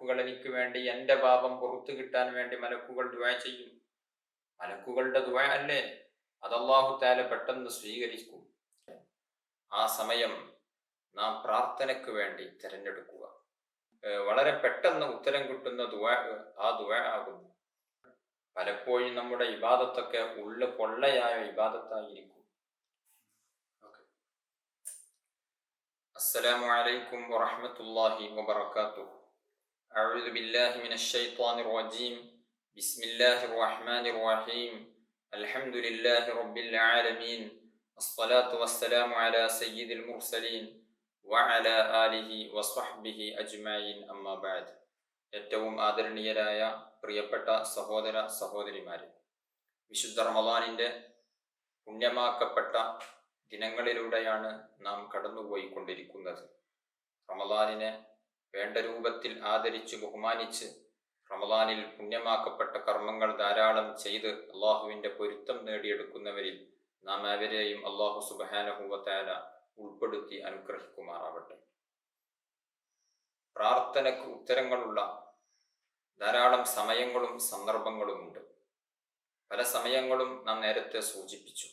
മലക്കുകൾ എനിക്ക് വേണ്ടി എൻ്റെ പാപം പുറത്തു കിട്ടാൻ വേണ്ടി മലക്കുകൾ ദുആ ചെയ്യും. മലക്കുകളുടെ ദുആ അല്ലേ, അത് അല്ലാഹു തആല പെട്ടെന്ന് സ്വീകരിക്കും. ആ സമയം നാം പ്രാർത്ഥനയ്ക്ക് വേണ്ടി തിരഞ്ഞെടുക്കുക. വളരെ പെട്ടെന്ന് ഉത്തരം കിട്ടുന്ന ദുആ ആ ദുആ ആകുന്നു. പലപ്പോഴും നമ്മുടെ ഇബാദത്തൊക്കെ ഉള്ളു പൊള്ളയായ ഇബാദത്തായിരിക്കും. അസ്സലാമു അലൈക്കും വറഹ്മത്തുള്ളാഹി വബറകാതുഹു. അഊദു ബില്ലാഹി മിനശ് ശൈത്വാനിർ റജീം. ബിസ്മില്ലാഹിർ റഹ്മാനിർ റഹീം. അൽഹംദുലില്ലാഹി റബ്ബിൽ ആലമീൻ. അസ്സലാത്തു വസ്സലാമു അലാ സയ്യിദിൽ മുർസലീൻ വഅലാ ആലിഹി വസ്വഹ്ബിഹി അജ്മഈൻ. അമ്മാ ബഅദ്. ഏറ്റവും ആദരണീയരായ പ്രിയപ്പെട്ട സഹോദര സഹോദരിമാരെ, വിശുദ്ധ റമളാനിൻ്റെ പുണ്യമാക്കപ്പെട്ട ദിനങ്ങളിലൂടെയാണ് നാം കടന്നുപോയിക്കൊണ്ടിരിക്കുന്നത്. റമളാനിനെ വേണ്ട രൂപത്തിൽ ആദരിച്ച് ബഹുമാനിച്ച് റമളാനിൽ പുണ്യമാക്കപ്പെട്ട കർമ്മങ്ങൾ ധാരാളം ചെയ്ത് അള്ളാഹുവിൻ്റെ പൊരുത്തം നേടിയെടുക്കുന്നവരിൽ നാം അവരെയും അള്ളാഹു സുബ്ഹാനഹു വ തആല ഉൾപ്പെടുത്തി അനുഗ്രഹിക്കുമാറാവട്ടെ. പ്രാർത്ഥനയ്ക്ക് ഉത്തരങ്ങളുള്ള ധാരാളം സമയങ്ങളും സന്ദർഭങ്ങളുമുണ്ട്. പല സമയങ്ങളും നാം നേരത്തെ സൂചിപ്പിച്ചു.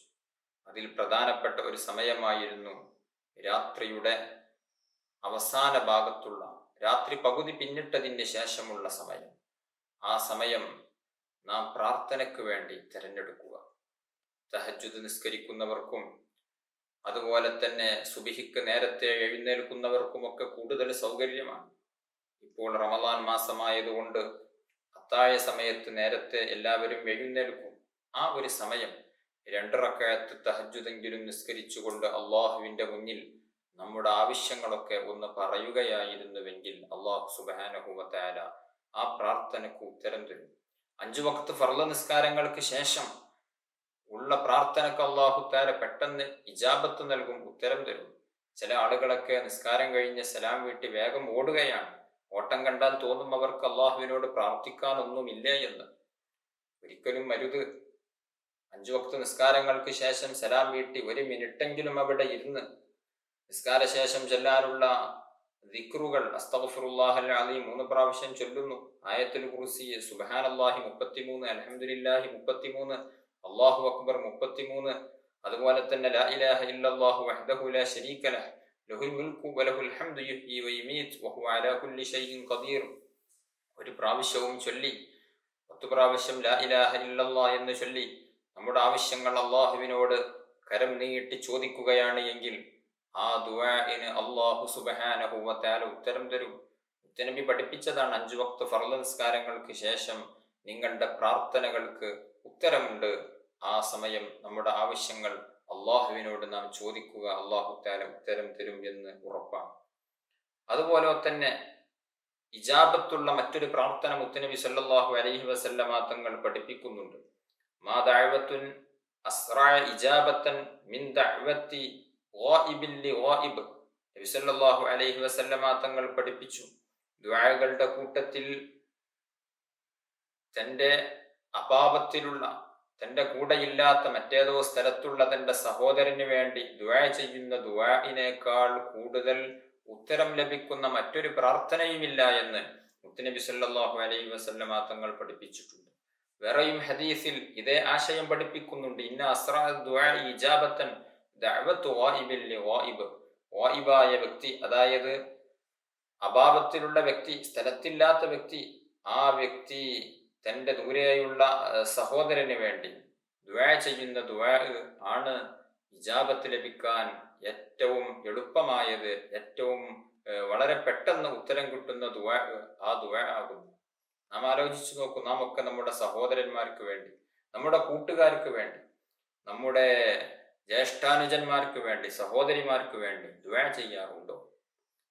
അതിൽ പ്രധാനപ്പെട്ട ഒരു സമയമായിരുന്നു രാത്രിയുടെ അവസാന ഭാഗത്തുള്ള, രാത്രി പകുതി പിന്നിട്ടതിന് ശേഷമുള്ള സമയം. ആ സമയം നാം പ്രാർത്ഥനയ്ക്ക് വേണ്ടി തിരഞ്ഞെടുക്കുക. തഹജ്ജുദ് നിസ്കരിക്കുന്നവർക്കും അതുപോലെ തന്നെ സുബഹിക്ക് നേരത്തെ എഴുന്നേൽക്കുന്നവർക്കുമൊക്കെ കൂടുതൽ സൗകര്യമാണ്. ഇപ്പോൾ റമളാൻ മാസമായതുകൊണ്ട് അത്താഴ സമയത്ത് നേരത്തെ എല്ലാവരും എഴുന്നേൽക്കും. ആ ഒരു സമയം 2 റക്അത്ത് തഹജ്ജുദെങ്കിലും നിസ്കരിച്ചുകൊണ്ട് അള്ളാഹുവിൻ്റെ മുന്നിൽ നമ്മുടെ ആവശ്യങ്ങളൊക്കെ ഒന്ന് പറയുകയായിരുന്നുവെങ്കിൽ അള്ളാഹു സുബ്ഹാനഹു വ തആല ആ പ്രാർത്ഥനയ്ക്ക് ഉത്തരം തരും. 5 വഖ്ത് ഫർള് നിസ്കാരങ്ങൾക്ക് ശേഷം ഉള്ള പ്രാർത്ഥനയ്ക്ക് അള്ളാഹു തആല പെട്ടെന്ന് ഇജാബത്ത് നൽകും, ഉത്തരം തരും. ചില ആളുകളൊക്കെ നിസ്കാരം കഴിഞ്ഞ് സലാം വീട്ടി വേഗം ഓടുകയാണ്. ഓട്ടം കണ്ടാൽ തോന്നും അവർക്ക് അള്ളാഹുവിനോട് പ്രാർത്ഥിക്കാനൊന്നുമില്ലേ എന്ന്. ഒരിക്കലും അരുത്. 5 വഖ്ത് നിസ്കാരങ്ങൾക്ക് ശേഷം സലാം വീട്ടി 1 മിനിറ്റെങ്കിലും അവിടെ ഇരുന്ന് നിസ്കാര ശേഷം ചൊല്ലാനുള്ള ദിക്റുകൾ അസ്തഗ്ഫിറുല്ലാഹൽ അലീം 3 പ്രാവശ്യം ചൊല്ലുന്നു. ആയത്തുൽ കുർസി സുബ്ഹാനല്ലാഹി 33, അൽഹംദുലില്ലാഹി 33, അല്ലാഹു അക്ബർ 33, അതുപോലെ തന്നെ ലാ ഇലാഹ ഇല്ലല്ലാഹു വഹ്ദഹു ലാ ശരീക ലഹ് ലഹുൽ മുൽക്കു വലഹുൽ ഹംദു യുഹ്യി വയുമീത് വഹുവ അലാ കുല്ലി ഷൈഇൻ ഖദീർ 1 പ്രാവശ്യവും ചൊല്ലി 10 പ്രാവശ്യം ലാ ഇലാഹ ഇല്ലല്ലാഹ് എന്ന് ചൊല്ലി നമ്മുടെ ആവശ്യങ്ങൾ അള്ളാഹുവിനോട് കരം നീട്ടി ചോദിക്കുകയാണ് എങ്കിൽ ആ ദുആഇന് അല്ലാഹു സുബ്ഹാനഹു വ തആല ഉത്തരം തരും. മുത്തനബി പഠിപ്പിച്ചതാണ്, 5 വഖ്ത് ഫർള് നിസ്കാരങ്ങൾക്ക് ശേഷം നിങ്ങളുടെ പ്രാർത്ഥനകൾക്ക് ഉത്തരമുണ്ട്. ആ സമയം നമ്മുടെ ആവശ്യങ്ങൾ അള്ളാഹുവിനോട് നാം ചോദിക്കുക, അല്ലാഹു തആല ഉത്തരം തരും എന്ന് ഉറപ്പാണ്. അതുപോലെ തന്നെ ഇജാബത്തുള്ള മറ്റൊരു പ്രാർത്ഥന മുത്തനബി സല്ലല്ലാഹു അലൈഹി വസല്ലമ തങ്ങൾ പഠിപ്പിക്കുന്നുണ്ട്. മാ ദഅവത്തുൻ അസ്റഅ ഇജാബത്തൻ മിൻ ദഅവത്തി ഗായിബിൻ ലിഗായിബ്. നബി സല്ലല്ലാഹു അലൈഹി വസല്ലമ തങ്ങൾ പഠിപ്പിച്ചു, ദുആകളുടെ കൂട്ടത്തിൽ തൻ്റെ അപാപത്തിലുള്ള, തൻ്റെ കൂടെയില്ലാത്ത മറ്റേതോ സ്ഥലത്തുള്ള തൻ്റെ സഹോദരന് വേണ്ടി ദുആ ചെയ്യുന്ന ദുആഇനേക്കാൾ കൂടുതൽ ഉത്തരം ലഭിക്കുന്ന മറ്റൊരു പ്രാർത്ഥനയുമില്ല എന്ന് മുത്തുനബി സല്ലല്ലാഹു അലൈഹി വസല്ലമ തങ്ങൾ പഠിപ്പിച്ചിട്ടുണ്ട്. വേറെയും ഹദീസിൽ ഇതേ ആശയം പഠിപ്പിക്കുന്നുണ്ട്. ഇന്ന അസ്റഅ ദുആഇ ഇജാബത്തൻ ദഅവത്തു ഗായിബിൻ ലിഗായിബ്. ഗായിബായ വ്യക്തി, അതായത് അഭാവത്തിലുള്ള വ്യക്തി, സ്ഥലത്തില്ലാത്ത വ്യക്തി, ആ വ്യക്തി തൻ്റെ ദൂരെയുള്ള സഹോദരന് വേണ്ടി ദുആ ചെയ്യുന്ന ദുആ ആണ് ഇജാബത്ത് ലഭിക്കാൻ ഏറ്റവും എളുപ്പമായത്, ഏറ്റവും വളരെ പെട്ടെന്ന് ഉത്തരം കിട്ടുന്ന ദുആ ആ ദുആ ആകുന്നു. നാം ആലോചിച്ചു നോക്കൂ, നാം ഒക്കെ നമ്മുടെ സഹോദരന്മാർക്ക് വേണ്ടി, നമ്മുടെ കൂട്ടുകാർക്ക് വേണ്ടി, നമ്മുടെ ജ്യേഷ്ഠാനുജന്മാർക്ക് വേണ്ടി, സഹോദരിമാർക്ക് വേണ്ടി ദുആ ചെയ്യാറുണ്ടോ?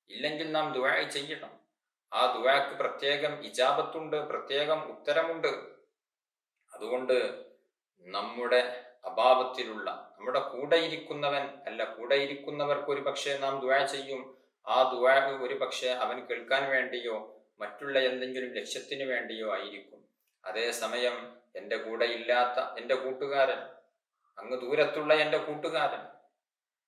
ഇല്ലെങ്കിൽ നാം ദുആ ചെയ്യണം. ആ ദുആക്ക് പ്രത്യേകം ഇജാബത്തുണ്ട്, പ്രത്യേകം ഉത്തരമുണ്ട്. അതുകൊണ്ട് നമ്മുടെ അഭാവത്തിലുള്ള, നമ്മുടെ കൂടെ ഇരിക്കുന്നവൻ അല്ല, കൂടെ ഇരിക്കുന്നവർക്ക് ഒരു പക്ഷേ നാം ദുആ ചെയ്യും. ആ ദുആ ഒരു പക്ഷേ അവൻ കേൾക്കാൻ വേണ്ടിയോ മറ്റുള്ള എന്തെങ്കിലും ലക്ഷ്യത്തിന് വേണ്ടിയോ ആയിരിക്കും. അതേസമയം എൻ്റെ കൂടെ ഇല്ലാത്ത എൻ്റെ കൂട്ടുകാരൻ, അങ്ങ് ദൂരത്തുള്ള എൻ്റെ കൂട്ടുകാരൻ,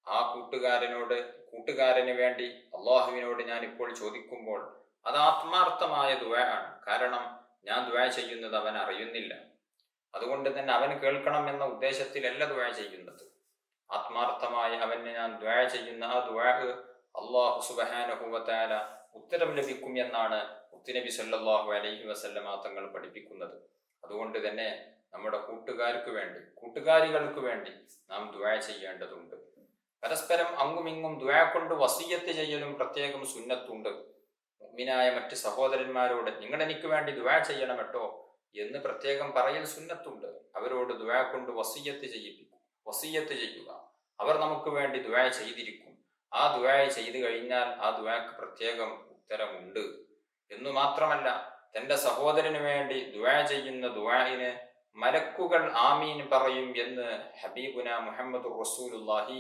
ആ കൂട്ടുകാരന് വേണ്ടി അള്ളാഹുവിനോട് ഞാൻ ഇപ്പോൾ ചോദിക്കുമ്പോൾ അത് ആത്മാർത്ഥമായ ദുആ ആണ്. കാരണം ഞാൻ ദുആ ചെയ്യുന്നത് അവൻ അറിയുന്നില്ല. അതുകൊണ്ട് തന്നെ അവൻ കേൾക്കണം എന്ന ഉദ്ദേശത്തിലല്ല ദുആ ചെയ്യുന്നത്. ആത്മാർത്ഥമായി അവന് ഞാൻ ദുആ ചെയ്യുന്ന ആ ദുആ അല്ലാഹു സുബ്ഹാനഹു വ തആല ഉത്തരം ലഭിക്കും എന്നാണ് മുത്തുനബി സല്ലല്ലാഹു അലൈഹി വസല്ലമ തങ്ങൾ പഠിപ്പിക്കുന്നത്. അതുകൊണ്ട് തന്നെ നമ്മുടെ കൂട്ടുകാർക്ക് വേണ്ടി, കൂട്ടുകാരികൾക്ക് വേണ്ടി നാം ദുആ ചെയ്യേണ്ടതുണ്ട്. പരസ്പരം അങ്ങുമിങ്ങും ദുആ കൊണ്ട് വസിയ്യത്ത് ചെയ്യലും പ്രത്യേകം സുന്നത്തുണ്ട്. മുഅ്മിനായ മറ്റ് സഹോദരന്മാരോട് നിങ്ങൾ എനിക്ക് വേണ്ടി ദുആ ചെയ്യണം കേട്ടോ എന്ന് പ്രത്യേകം പറയൽ സുന്നത്തുണ്ട്. അവരോട് ദുആ കൊണ്ട് വസിയ്യത്ത് ചെയ്യുക. അവർ നമുക്ക് വേണ്ടി ദുആ ചെയ്തിരിക്കും. ആ ദുആ ചെയ്തു കഴിഞ്ഞാൽ ആ ദുആക്ക് പ്രത്യേകം ഉത്തരമുണ്ട് എന്നു മാത്രമല്ല, തന്റെ സഹോദരന് വേണ്ടി ദുആ ചെയ്യുന്ന ദുആഇന് മലക്കുകൾ ആമീൻ പറയും എന്ന് ഹബീബുന മുഹമ്മദുർ റസൂലുള്ളാഹി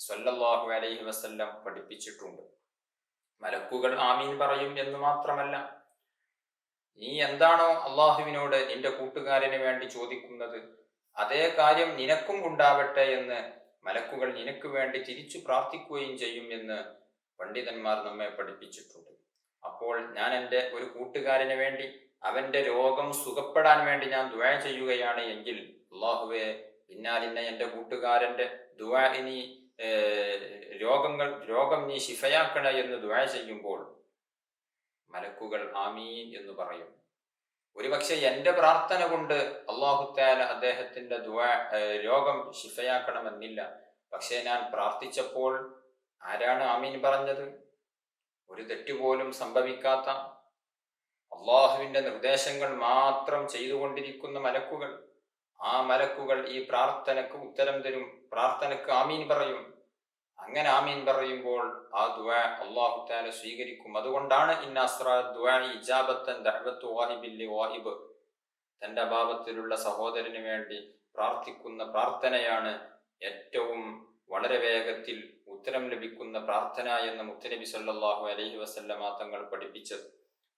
സ്വല്ലല്ലാഹു അലൈഹി വസല്ലം പഠിപ്പിച്ചിട്ടുണ്ട്. മലക്കുകൾ ആമീൻ പറയും എന്ന് മാത്രമല്ല, നീ എന്താണോ അള്ളാഹുവിനോട് നിന്റെ കൂട്ടുകാരന് വേണ്ടി ചോദിക്കുന്നത് അതേ കാര്യം നിനക്കും ഉണ്ടാവട്ടെ എന്ന് മലക്കുകൾ നിനക്ക് വേണ്ടി തിരിച്ചു പ്രാർത്ഥിക്കുകയും ചെയ്യും എന്ന് പണ്ഡിതന്മാർ നമ്മെ പഠിപ്പിച്ചിട്ടുണ്ട്. അപ്പോൾ ഞാൻ എൻ്റെ ഒരു കൂട്ടുകാരന് വേണ്ടി അവന്റെ രോഗം സുഖപ്പെടാൻ വേണ്ടി ഞാൻ ദുആ ചെയ്യുകയാണ് എങ്കിൽ, അള്ളാഹുവേ പിന്നാലിന്നെ എൻ്റെ കൂട്ടുകാരന്റെ ദുആഇനി രോഗം നീ ശിഫയാക്കണ എന്ന് ദുആ ചെയ്യുമ്പോൾ മലക്കുകൾ ആമീൻ എന്ന് പറയും. ഒരുപക്ഷെ എൻ്റെ പ്രാർത്ഥന കൊണ്ട് അല്ലാഹു തആല അദ്ദേഹത്തിന്റെ രോഗം ശിഫയാക്കണമെന്നില്ല. പക്ഷേ ഞാൻ പ്രാർത്ഥിച്ചപ്പോൾ ആരാണ് ആമീൻ പറഞ്ഞത്? ഒരു തെറ്റുപോലും സംഭവിക്കാത്ത, അള്ളാഹുവിന്റെ നിർദ്ദേശങ്ങൾ മാത്രം ചെയ്തുകൊണ്ടിരിക്കുന്ന മലക്കുകൾ. ആ മലക്കുകൾ ഈ പ്രാർത്ഥനക്ക് ഉത്തരം തരും, പ്രാർത്ഥനക്ക് ആമീൻ പറയും. അങ്ങനെ ആമീൻ പറയുമ്പോൾ ആ ദുആ അല്ലാഹു തആല സ്വീകരിക്കും. അതുകൊണ്ടാണ് ഇന്ന അസ്റാ ദുആഇ ഇജാബത്തൻ ദഅവത്തു വാഹിബിൻ ലിവാഹിബ്, തന്റെ അഭാവത്തിലുള്ള സഹോദരന് വേണ്ടി പ്രാർത്ഥിക്കുന്ന പ്രാർത്ഥനയാണ് ഏറ്റവും വളരെ വേഗത്തിൽ ഉത്തരം ലഭിക്കുന്ന പ്രാർത്ഥന എന്ന് മുത്തുനബി സല്ലല്ലാഹു അലൈഹി വസല്ലമ തങ്ങൾ പഠിപ്പിച്ചത്.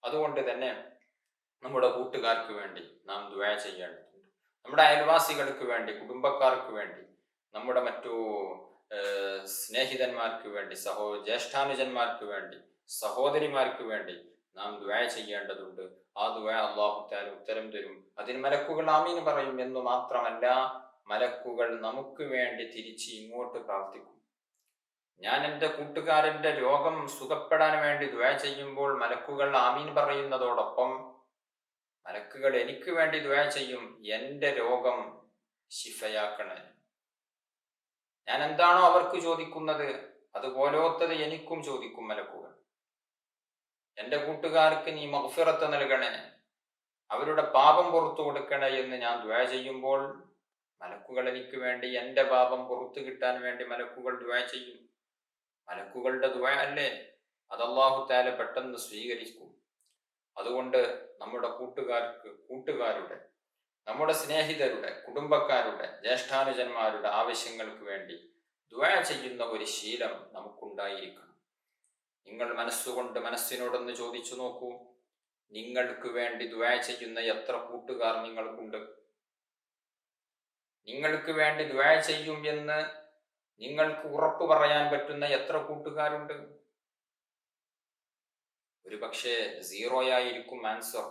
അതുകൊണ്ട് തന്നെ നമ്മുടെ കൂട്ടുകാർക്ക് വേണ്ടി നാം ദുആ ചെയ്യേണ്ടതുണ്ട്. നമ്മുടെ അയൽവാസികൾക്ക് വേണ്ടി, കുടുംബക്കാർക്ക് വേണ്ടി, നമ്മുടെ മറ്റു സ്നേഹിതന്മാർക്ക് വേണ്ടി, ജ്യേഷ്ഠാനുജന്മാർക്ക് വേണ്ടി, സഹോദരിമാർക്ക് വേണ്ടി നാം ദുആ ചെയ്യേണ്ടതുണ്ട്. ആ ദുആ അല്ലാഹു തആല ഉത്തരം തരും. അതിന് മലക്കുകൾ ആമീൻ പറയും എന്ന് മാത്രമല്ല, മലക്കുകൾ നമുക്ക് വേണ്ടി തിരിച്ച് ഇങ്ങോട്ട് പ്രാർത്ഥിക്കും. ഞാൻ എൻ്റെ കൂട്ടുകാരന്റെ രോഗം സുഖപ്പെടാൻ വേണ്ടി ദുആ ചെയ്യുമ്പോൾ മലക്കുകൾ ആമീൻ പറയുന്നതോടൊപ്പം മലക്കുകൾ എനിക്ക് വേണ്ടി ദുആ ചെയ്യും, എൻ്റെ രോഗം ശിഫയാക്കണേ. ഞാൻ എന്താണോ അവർക്ക് ചോദിക്കുന്നത് അതുപോലത്തത് എനിക്കും ചോദിക്കും മലക്കുകൾ. എൻ്റെ കൂട്ടുകാർക്ക് നീ മഗ്ഫിറത്ത് നൽകണേ, അവരുടെ പാപം പുറത്തു കൊടുക്കണേ എന്ന് ഞാൻ ദുആ ചെയ്യുമ്പോൾ മലക്കുകൾ എനിക്ക് വേണ്ടി എൻ്റെ പാപം പുറത്തു കിട്ടാൻ വേണ്ടി മലക്കുകൾ ദുആ ചെയ്യും. മലക്കുകളുടെ ദുആ അല്ലേ, അത് അല്ലാഹു തആല പെട്ടെന്ന് സ്വീകരിക്കും. അതുകൊണ്ട് നമ്മുടെ കൂട്ടുകാരുടെ, നമ്മുടെ സ്നേഹിതരുടെ, കുടുംബക്കാരുടെ, ജ്യേഷ്ഠാനുജന്മാരുടെ ആവശ്യങ്ങൾക്ക് വേണ്ടി ദുആ ചെയ്യുന്ന ഒരു ശീലം നമുക്കുണ്ടായിരിക്കണം. നിങ്ങൾ മനസ്സുകൊണ്ട് മനസ്സിനോടൊന്ന് ചോദിച്ചു നോക്കൂ, നിങ്ങൾക്ക് വേണ്ടി ദുആ ചെയ്യുന്ന എത്ര കൂട്ടുകാർ നിങ്ങൾക്കുണ്ട്? നിങ്ങൾക്ക് വേണ്ടി ദുആ ചെയ്യും എന്ന് നിങ്ങൾക്ക് ഉറപ്പ് പറയാൻ പറ്റുന്ന എത്ര കൂട്ടുകാരുണ്ട്? ഒരു പക്ഷേ സീറോയായിരിക്കും ആൻസർ.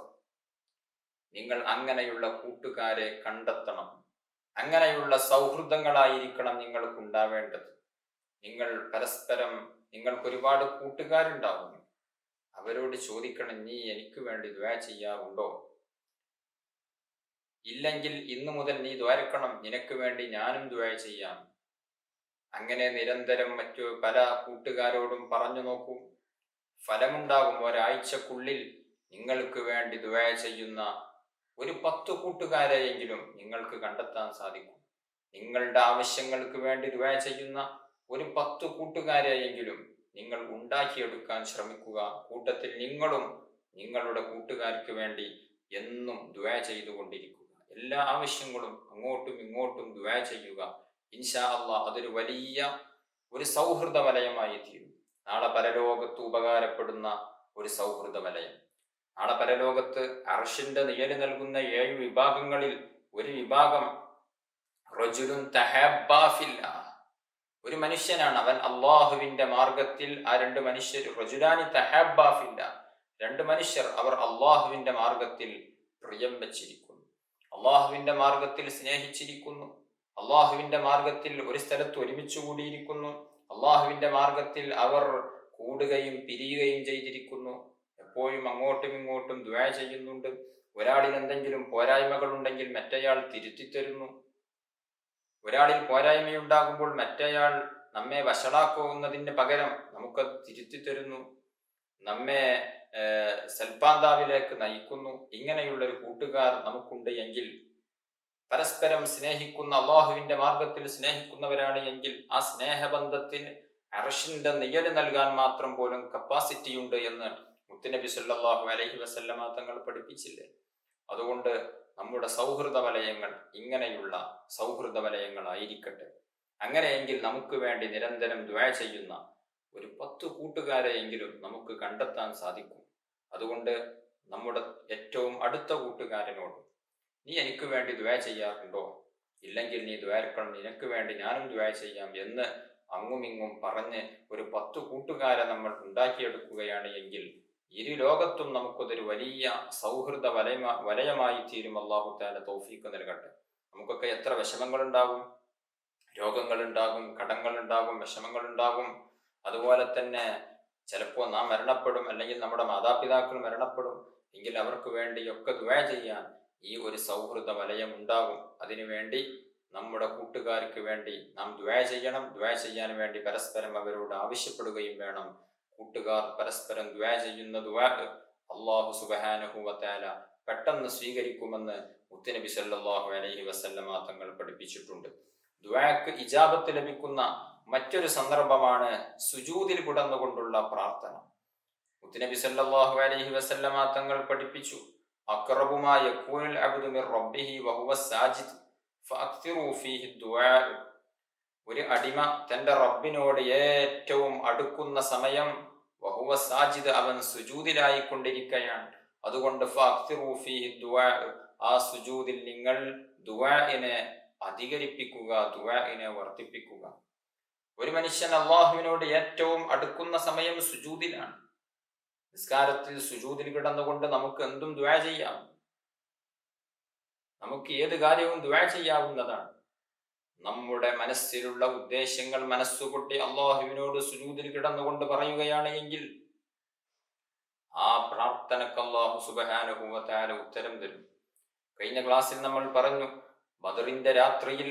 നിങ്ങൾ അങ്ങനെയുള്ള കൂട്ടുകാരെ കണ്ടെത്തണം. അങ്ങനെയുള്ള സൗഹൃദങ്ങളായിരിക്കണം നിങ്ങൾക്ക് ഉണ്ടാവേണ്ടത്. നിങ്ങൾ പരസ്പരം, നിങ്ങൾക്ക് ഒരുപാട് കൂട്ടുകാരുണ്ടാവും, അവരോട് ചോദിക്കണം, നീ എനിക്ക് വേണ്ടി ദുആ ചെയ്യാറുണ്ടോ? ഇല്ലെങ്കിൽ ഇന്നു മുതൽ നീ ദ്വാരക്കണം, നിനക്ക് വേണ്ടി ഞാനും ദുആ ചെയ്യാം. അങ്ങനെ നിരന്തരം മറ്റു പല കൂട്ടുകാരോടും പറഞ്ഞു നോക്കൂ, ഫലമുണ്ടാകും. ഒരാഴ്ചക്കുള്ളിൽ നിങ്ങൾക്ക് വേണ്ടി ദുആ ചെയ്യുന്ന ഒരു 10 കൂട്ടുകാരെയെങ്കിലും നിങ്ങൾക്ക് കണ്ടെത്താൻ സാധിക്കും. നിങ്ങളുടെ ആവശ്യങ്ങൾക്ക് വേണ്ടി ദുആ ചെയ്യുന്ന ഒരു 10 കൂട്ടുകാരെയെങ്കിലും നിങ്ങൾ ഉണ്ടാക്കിയെടുക്കാൻ ശ്രമിക്കുക. കൂട്ടത്തിൽ നിങ്ങളും നിങ്ങളുടെ കൂട്ടുകാർക്ക് വേണ്ടി എന്നും ദുആ ചെയ്തുകൊണ്ടിരിക്കുക. എല്ലാ ആവശ്യങ്ങളും അങ്ങോട്ടും ഇങ്ങോട്ടും ദുആ ചെയ്യുക. ഇൻഷാ അല്ലാഹ് അതൊരു വലിയ ഒരു സൗഹൃദ വലയമായി തീരും. നാളെ പരലോകത്ത് ഉപകാരപ്പെടുന്ന ഒരു സൗഹൃദ വലയം. നാളെ പരലോകത്ത് അർശിന്റെ നിഴല് നൽകുന്ന 7 വിഭാഗങ്ങളിൽ ഒരു വിഭാഗം റജുലുൻ തഹബ്ബാ ഫില്ലാഹ്, ഒരു മനുഷ്യനാണ്, അവൻ അള്ളാഹുവിന്റെ മാർഗത്തിൽ. ആ 2 മനുഷ്യർ റജുലാനി തഹബ്ബാ ഫില്ലാഹ്, രണ്ട് മനുഷ്യർ അവർ അള്ളാഹുവിന്റെ മാർഗത്തിൽ പ്രിയം വച്ചിരിക്കുന്നു, അള്ളാഹുവിന്റെ മാർഗത്തിൽ സ്നേഹിച്ചിരിക്കുന്നു, അള്ളാഹുവിന്റെ മാർഗത്തിൽ ഒരു സ്ഥലത്ത് ഒരുമിച്ച് കൂടിയിരിക്കുന്നു, അള്ളാഹുവിന്റെ മാർഗത്തിൽ അവർ കൂടുകയും പിരിയുകയും ചെയ്തിരിക്കുന്നു, എപ്പോഴും അങ്ങോട്ടും ഇങ്ങോട്ടും ദുആ ചെയ്യുന്നുണ്ട്. ഒരാളിൽ എന്തെങ്കിലും പോരായ്മകൾ ഉണ്ടെങ്കിൽ മറ്റേയാൾ തിരുത്തിത്തരുന്നു. ഒരാളിൽ പോരായ്മയുണ്ടാകുമ്പോൾ മറ്റേയാൾ നമ്മെ വഷളാക്കുന്നതിന് പകരം നമുക്കത് തിരുത്തിത്തരുന്നു, നമ്മെ സൽപാന്താവിലേക്ക് നയിക്കുന്നു. ഇങ്ങനെയുള്ളൊരു കൂട്ടുകാർ നമുക്കുണ്ട് എങ്കിൽ, പരസ്പരം സ്നേഹിക്കുന്ന, അള്ളാഹുവിന്റെ മാർഗത്തിൽ സ്നേഹിക്കുന്നവരാണ് എങ്കിൽ, ആ സ്നേഹബന്ധത്തിന് അർശിന്റെ നിഴല് നൽകാൻ മാത്രം പോലും കപ്പാസിറ്റി ഉണ്ട് എന്ന് മുത്തുനബി സല്ലല്ലാഹു അലൈഹി വസല്ലമ തങ്ങൾ പഠിപ്പിച്ചില്ലേ? അതുകൊണ്ട് നമ്മുടെ സൗഹൃദ വലയങ്ങൾ ഇങ്ങനെയുള്ള സൗഹൃദ വലയങ്ങളായിരിക്കട്ടെ. അങ്ങനെയെങ്കിൽ നമുക്ക് വേണ്ടി നിരന്തരം ദുആ ചെയ്യുന്ന ഒരു 10 കൂട്ടുകാരെയെങ്കിലും നമുക്ക് കണ്ടെത്താൻ സാധിക്കും. അതുകൊണ്ട് നമ്മുടെ ഏറ്റവും അടുത്ത കൂട്ടുകാരനോട്, നീ എനിക്ക് വേണ്ടി ദുആ ചെയ്യാറുണ്ടോ? ഇല്ലെങ്കിൽ നീ ദുആർക്കണം, നിനക്ക് വേണ്ടി ഞാനും ദുആ ചെയ്യാം എന്ന് അങ്ങുമിങ്ങും പറഞ്ഞ് ഒരു 10 കൂട്ടുകാരെ നമ്മൾ ഉണ്ടാക്കിയെടുക്കുകയാണ് എങ്കിൽ ഇരു ലോകത്തും നമുക്കതൊരു വലിയ സൗഹൃദ വലയമായി തീരും. അല്ലാഹു തആല തൗഫീഖ് നൽകട്ടെ. നമുക്കൊക്കെ എത്ര വിഷമങ്ങളുണ്ടാകും, രോഗങ്ങളുണ്ടാകും, കടങ്ങളുണ്ടാകും, വിഷമങ്ങളുണ്ടാകും. അതുപോലെ തന്നെ ചിലപ്പോൾ നാം മരണപ്പെടും, അല്ലെങ്കിൽ നമ്മുടെ മാതാപിതാക്കൾ മരണപ്പെടും. എങ്കിൽ അവർക്ക് വേണ്ടിയൊക്കെ ദുആ ചെയ്യാൻ ഈ ഒരു സൗഹൃദ വലയം ഉണ്ടാകും. അതിനുവേണ്ടി നമ്മുടെ കൂട്ടുകാർക്ക് വേണ്ടി നാം ദുആ ചെയ്യണം. ദുആ ചെയ്യാൻ വേണ്ടി പരസ്പരം അവരോട് ആവശ്യപ്പെടുകയും വേണം. കൂട്ടുകാർ പരസ്പരം ദുആ ചെയ്യുന്ന ദുആ അല്ലാഹു സുബ്ഹാനഹു വ തആല പെട്ടെന്ന് സ്വീകരിക്കുമെന്ന് മുത്തുനബി സല്ലല്ലാഹു അലൈഹി വസല്ലമ തങ്ങൾ പഠിപ്പിച്ചിട്ടുണ്ട്. ദുആക്ക് ഇജാബത്ത് ലഭിക്കുന്ന മറ്റൊരു സന്ദർഭമാണ് സുജൂദിൽ കിടന്നുകൊണ്ടുള്ള പ്രാർത്ഥന. മുത്തുനബി സല്ലല്ലാഹു അലൈഹി വസല്ലമ തങ്ങൾ പഠിപ്പിച്ചു, അഖ്റബു മാ യകൂനുൽ അബ്ദു മിർ റബ്ബിഹി വഹുവ സാജിദ് ഫഅക്തിറു ഫീഹി ദുആ. ഒരു അടിമ തന്റെ റബ്ബിനോട് ഏറ്റവും അടുക്കുന്ന സമയം വഹുവ സാജിദ്, അവൻ സുജൂദിലായി കൊണ്ടിരിക്കുകയാണ്. അതുകൊണ്ട് ഫഅക്തിറു ഫീഹി ദുആ, ആ സുജൂദിൽ നിങ്ങൾ ദുആഇനെ അധികരിപ്പിക്കുക, ദുആഇനെ വർദ്ധിപ്പിക്കുക. ഒരു മനുഷ്യൻ അള്ളാഹുവിനോട് ഏറ്റവും അടുക്കുന്ന സമയം സുജൂദിലാണ്. നിസ്കാരത്തിൽ സുജൂദിൽ കിടന്നുകൊണ്ട് നമുക്ക് എന്തും ദുആ ചെയ്യാം, നമുക്ക് ഏത് കാര്യവും ദുആ ചെയ്യാവുന്നതാണ്. നമ്മുടെ മനസ്സിലുള്ള ഉദ്ദേശങ്ങൾ മനസ്സുകൊട്ടി അള്ളാഹുവിനോട് സുജൂദിൽ കിടന്നുകൊണ്ട് പറയുകയാണ് എങ്കിൽ ആ പ്രാർത്ഥനക്ക് അല്ലാഹു സുബ്ഹാനഹു വ തആല ഉത്തരം തരും. കഴിഞ്ഞ ക്ലാസ്സിൽ നമ്മൾ പറഞ്ഞു, ബദറിന്റെ രാത്രിയിൽ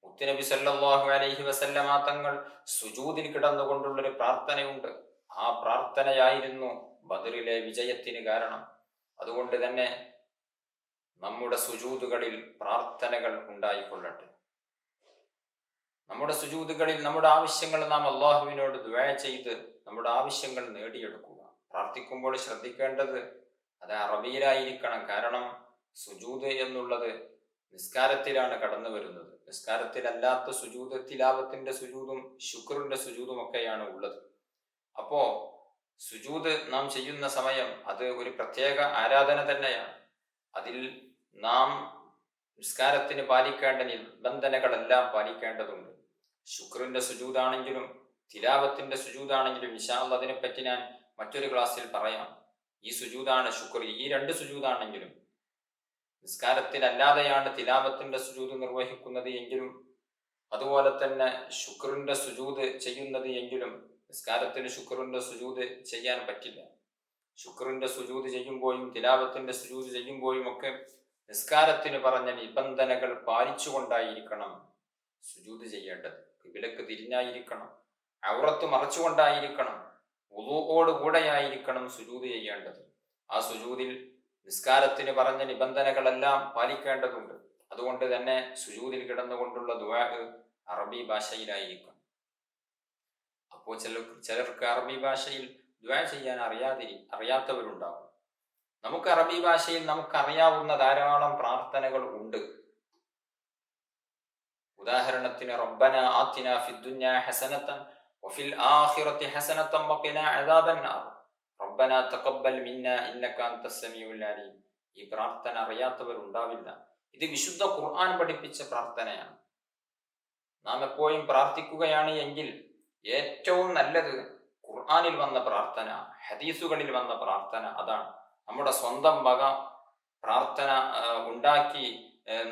മുത്തുനബി സല്ലല്ലാഹു അലൈഹി വസല്ലമ തങ്ങൾ സുജൂദിൽ കിടന്നുകൊണ്ടുള്ളൊരു പ്രാർത്ഥനയുണ്ട്. ആ പ്രാർത്ഥനയായിരുന്നു ബദറിലെ വിജയത്തിന് കാരണം. അതുകൊണ്ട് തന്നെ നമ്മുടെ സുജൂദുകളിൽ പ്രാർത്ഥനകൾ ഉണ്ടായിക്കൊള്ളട്ടെ. നമ്മുടെ സുജൂദുകളിൽ നമ്മുടെ ആവശ്യങ്ങൾ നാം അള്ളാഹുവിനോട് ദുആ ചെയ്ത് നമ്മുടെ ആവശ്യങ്ങൾ നേടിയെടുക്കുക. പ്രാർത്ഥിക്കുമ്പോൾ ശ്രദ്ധിക്കേണ്ടത് അത് അറബിയിലായിരിക്കണം. കാരണം സുജൂദ് എന്നുള്ളത് നിസ്കാരത്തിലാണ് കടന്നു വരുന്നത്. നിസ്കാരത്തിലല്ലാത്ത സുജൂദ്, തിലാവത്തിന്റെ സുജൂദും ശുക്റിന്റെ സുജൂദും ഒക്കെയാണ് ഉള്ളത്. അപ്പോ സുജൂദ് നാം ചെയ്യുന്ന സമയം അത് ഒരു പ്രത്യേക ആരാധന തന്നെയാണ്. അതിൽ നാം നിസ്കാരത്തിന് പാലിക്കേണ്ട നിബന്ധനകളെല്ലാം പാലിക്കേണ്ടതുണ്ട്. ശുക്റിന്റെ സുജൂദാണെങ്കിലും തിലാവത്തിന്റെ സുജൂദാണെങ്കിലും ഇൻഷാ അല്ലാഹ് അതിനെപ്പറ്റി ഞാൻ മറ്റൊരു ക്ലാസ്സിൽ പറയാം. ഈ സുജൂദാണ് ശുക്ർ. ഈ 2 സുജൂദാണെങ്കിലും നിസ്കാരത്തിലല്ലാതെയാണ് തിലാവത്തിന്റെ സുജൂദ് നിർവഹിക്കുന്നത് എങ്കിലും, അതുപോലെ തന്നെ ശുക്റിന്റെ സുജൂദ് ചെയ്യുന്നത് എങ്കിലും നിസ്കാരത്തിന് ശുക്റിന്റെ സുജൂദ് ചെയ്യാൻ പറ്റില്ല. ശുക്റിന്റെ സുജൂദ് ചെയ്യുമ്പോഴും തിലാവത്തിന്റെ സുജൂദ് ചെയ്യുമ്പോഴും ഒക്കെ നിസ്കാരത്തിന് പറഞ്ഞ നിബന്ധനകൾ പാലിച്ചുകൊണ്ടായിരിക്കണം സുജൂദ് ചെയ്യേണ്ടത്. ഖിബിലക്ക് തിരിഞ്ഞായിരിക്കണം, ഔറത്ത് മറച്ചുകൊണ്ടായിരിക്കണം, വുളൂഓട് കൂടെയായിരിക്കണം സുജൂദ് ചെയ്യേണ്ടത്. ആ സുജൂദിൽ നിസ്കാരത്തിന് പറഞ്ഞ നിബന്ധനകളെല്ലാം പാലിക്കേണ്ടതുണ്ട്. അതുകൊണ്ട് തന്നെ സുജൂദിൽ കിടന്നുകൊണ്ടുള്ള ദുആ അറബി ഭാഷയിലായിരിക്കും. അപ്പോൾ ചിലർക്ക് അറബി ഭാഷയിൽ ദുആ ചെയ്യാൻ അറിയാത്തവരുണ്ടാകും. നമുക്ക് അറബി ഭാഷയിൽ നമുക്കറിയാവുന്ന ധാരാളം പ്രാർത്ഥനകൾ ഉണ്ട്. ഉദാഹരണത്തിന് റബ്ബന ആതിനാ ഫിദ്ദുനിയ ഹസനതൻ വഫിൽ ആഖിറതി ഹസനതൻ വഖിനാ അദാബന്നാർ റബ്ബന തഖബ്ബൽ മിന്നാ ഇന്നക അൻതസ് സമീഉൽ അലീം. ഈ പ്രാർത്ഥന അറിയാത്തവരുണ്ടാവില്ല. ഇത് വിശുദ്ധ ഖുർആൻ പഠിപ്പിച്ച പ്രാർത്ഥനയാണ്. നാം എപ്പോഴും പ്രാർത്ഥിക്കുകയാണ് എങ്കിൽ ഏറ്റവും നല്ലത് ഖുർആനിൽ വന്ന പ്രാർത്ഥന, ഹദീസുകളിൽ വന്ന പ്രാർത്ഥന അതാണ്. നമ്മുടെ സ്വന്തം വക പ്രാർത്ഥന ഉണ്ടാക്കി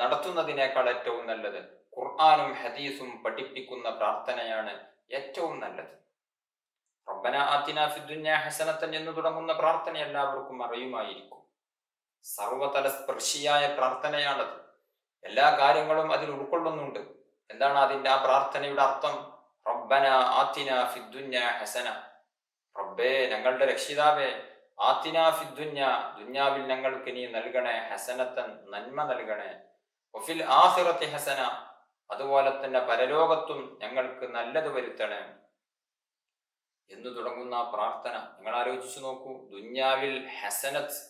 നടത്തുന്നതിനേക്കാൾ ഏറ്റവും നല്ലത് ഖുർആനും ഹദീസും പഠിപ്പിക്കുന്ന പ്രാർത്ഥനയാണ് ഏറ്റവും നല്ലത്. റബ്ബന ആതിനാ ഫിദ്ദുനിയ ഹസനത്തൻ എന്ന് തുടങ്ങുന്ന പ്രാർത്ഥന എല്ലാവർക്കും അറിയുമായിരിക്കും. സർവതല സ്പർശിയായ പ്രാർത്ഥനയാണത്. എല്ലാ കാര്യങ്ങളും അതിൽ ഉൾക്കൊള്ളുന്നുണ്ട്. എന്താണ് അതിൻ്റെ ആ പ്രാർത്ഥനയുടെ അർത്ഥം? റബ്ബന ആതിനാ ഫിദ്ദുനിയ ഹസന, റബ്ബേ ഞങ്ങളുടെ രക്ഷിതാവേ, ആതിനാ ഫിദ്ദുനിയ ദുന്യാവിൽ ഞങ്ങൾക്ക് നീ നൽകണേ, ഹസനത്തൻ നന്മ നൽകണേ, വഫിൽ ആഖിറതി ഹസന അതുപോലെ തന്നെ പരലോകത്തും ഞങ്ങൾക്ക് നല്ലത് വരുത്തണേ എന്ന് തുടങ്ങുന്ന പ്രാർത്ഥന നിങ്ങൾ ആലോചിച്ചു നോക്കൂ. ദുന്യാവിൽ ഹസനത്ത്,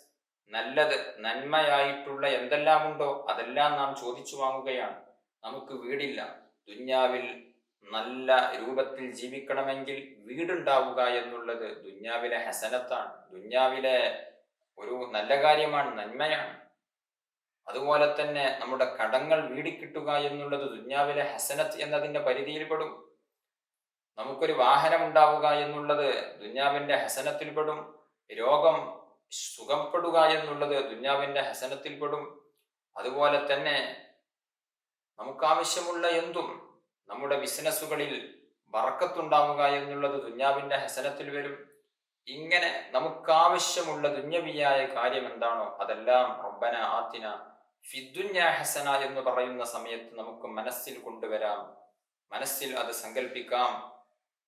നല്ലത്, നന്മയായിട്ടുള്ള എന്തെല്ലാം ഉണ്ടോ അതെല്ലാം നാം ചോദിച്ചു വാങ്ങുകയാണ്. നമുക്ക് വീടില്ല, ദുന്യാവിൽ നല്ല രൂപത്തിൽ ജീവിക്കണമെങ്കിൽ വീടുണ്ടാവുക എന്നുള്ളത് ദുന്യാവിലെ ഹസനത്താണ്, ദുന്യാവിലെ ഒരു നല്ല കാര്യമാണ്, നന്മയാണ്. അതുപോലെ തന്നെ നമ്മുടെ കടങ്ങൾ വീടിക്കിട്ടുക എന്നുള്ളത് ദുന്യാവിലെ ഹസനത്ത് എന്നതിൻ്റെ പരിധിയിൽപ്പെടും. നമുക്കൊരു വാഹനം ഉണ്ടാവുക എന്നുള്ളത് ദുന്യാവിൻ്റെ ഹസനത്തിൽപ്പെടും. രോഗം സുഖപ്പെടുക എന്നുള്ളത് ദുന്യാവിൻ്റെ ഹസനത്തിൽപ്പെടും. അതുപോലെ തന്നെ നമുക്കാവശ്യമുള്ള എന്തും, നമ്മുടെ ബിസിനസ്സുകളിൽ ബർക്കത്തുണ്ടാവുക എന്നുള്ളത് ദുന്യാവിൻ്റെ ഹസനത്തിൽ വരും. ഇങ്ങനെ നമുക്കാവശ്യമുള്ള ദുന്യവിയായ കാര്യം എന്താണോ അതെല്ലാം റബ്ബന ആതിന ഫിദ്ദുനിയ ഹസന എന്ന് പറയുന്ന സമയത്ത് നമുക്ക് മനസ്സിൽ കൊണ്ടുവരാം, മനസ്സിൽ അത് സങ്കല്പിക്കാം.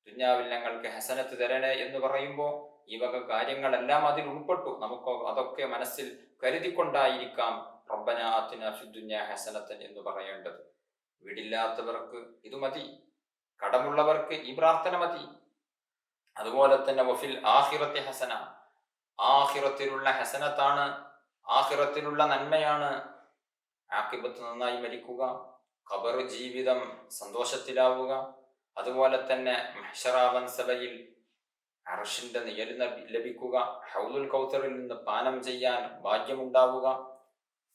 ദുന്യാവിൽ ഞങ്ങൾക്ക് ഹസനത്ത് തരണേ എന്ന് പറയുമ്പോൾ ഈ വക കാര്യങ്ങളെല്ലാം അതിൽ ഉൾപ്പെട്ടു. നമുക്ക് അതൊക്കെ മനസ്സിൽ കരുതിക്കൊണ്ടായിരിക്കാം റബ്ബന ആതിന ഫിദ്ദുനിയ ഹസനത്തൻ എന്ന് പറയേണ്ടത്. വീടില്ലാത്തവർക്ക് ഇത് മതി, കടമുള്ളവർക്ക് ഈ പ്രാർത്ഥന മതി. അതുപോലെ തന്നെ വഫിൽ ആഖിറത്തി ഹസന, ആഖിറത്തിലുള്ള ഹസനത്താണ്, ആഖിറത്തിലുള്ള നന്മയാണ്. ആഖിബത്ത് നന്നായി മരിക്കുക, ഖബർ ജീവിതം സന്തോഷത്തിലാവുക, അതുപോലെ തന്നെ മഹ്ശറാവൻ സഭയിൽ അർശിന്റെ നിഴൽ ലഭിക്കുക, ഹൗലുൽ കൗസറിൽ നിന്ന് പാനം ചെയ്യാൻ ഭാഗ്യമുണ്ടാവുക,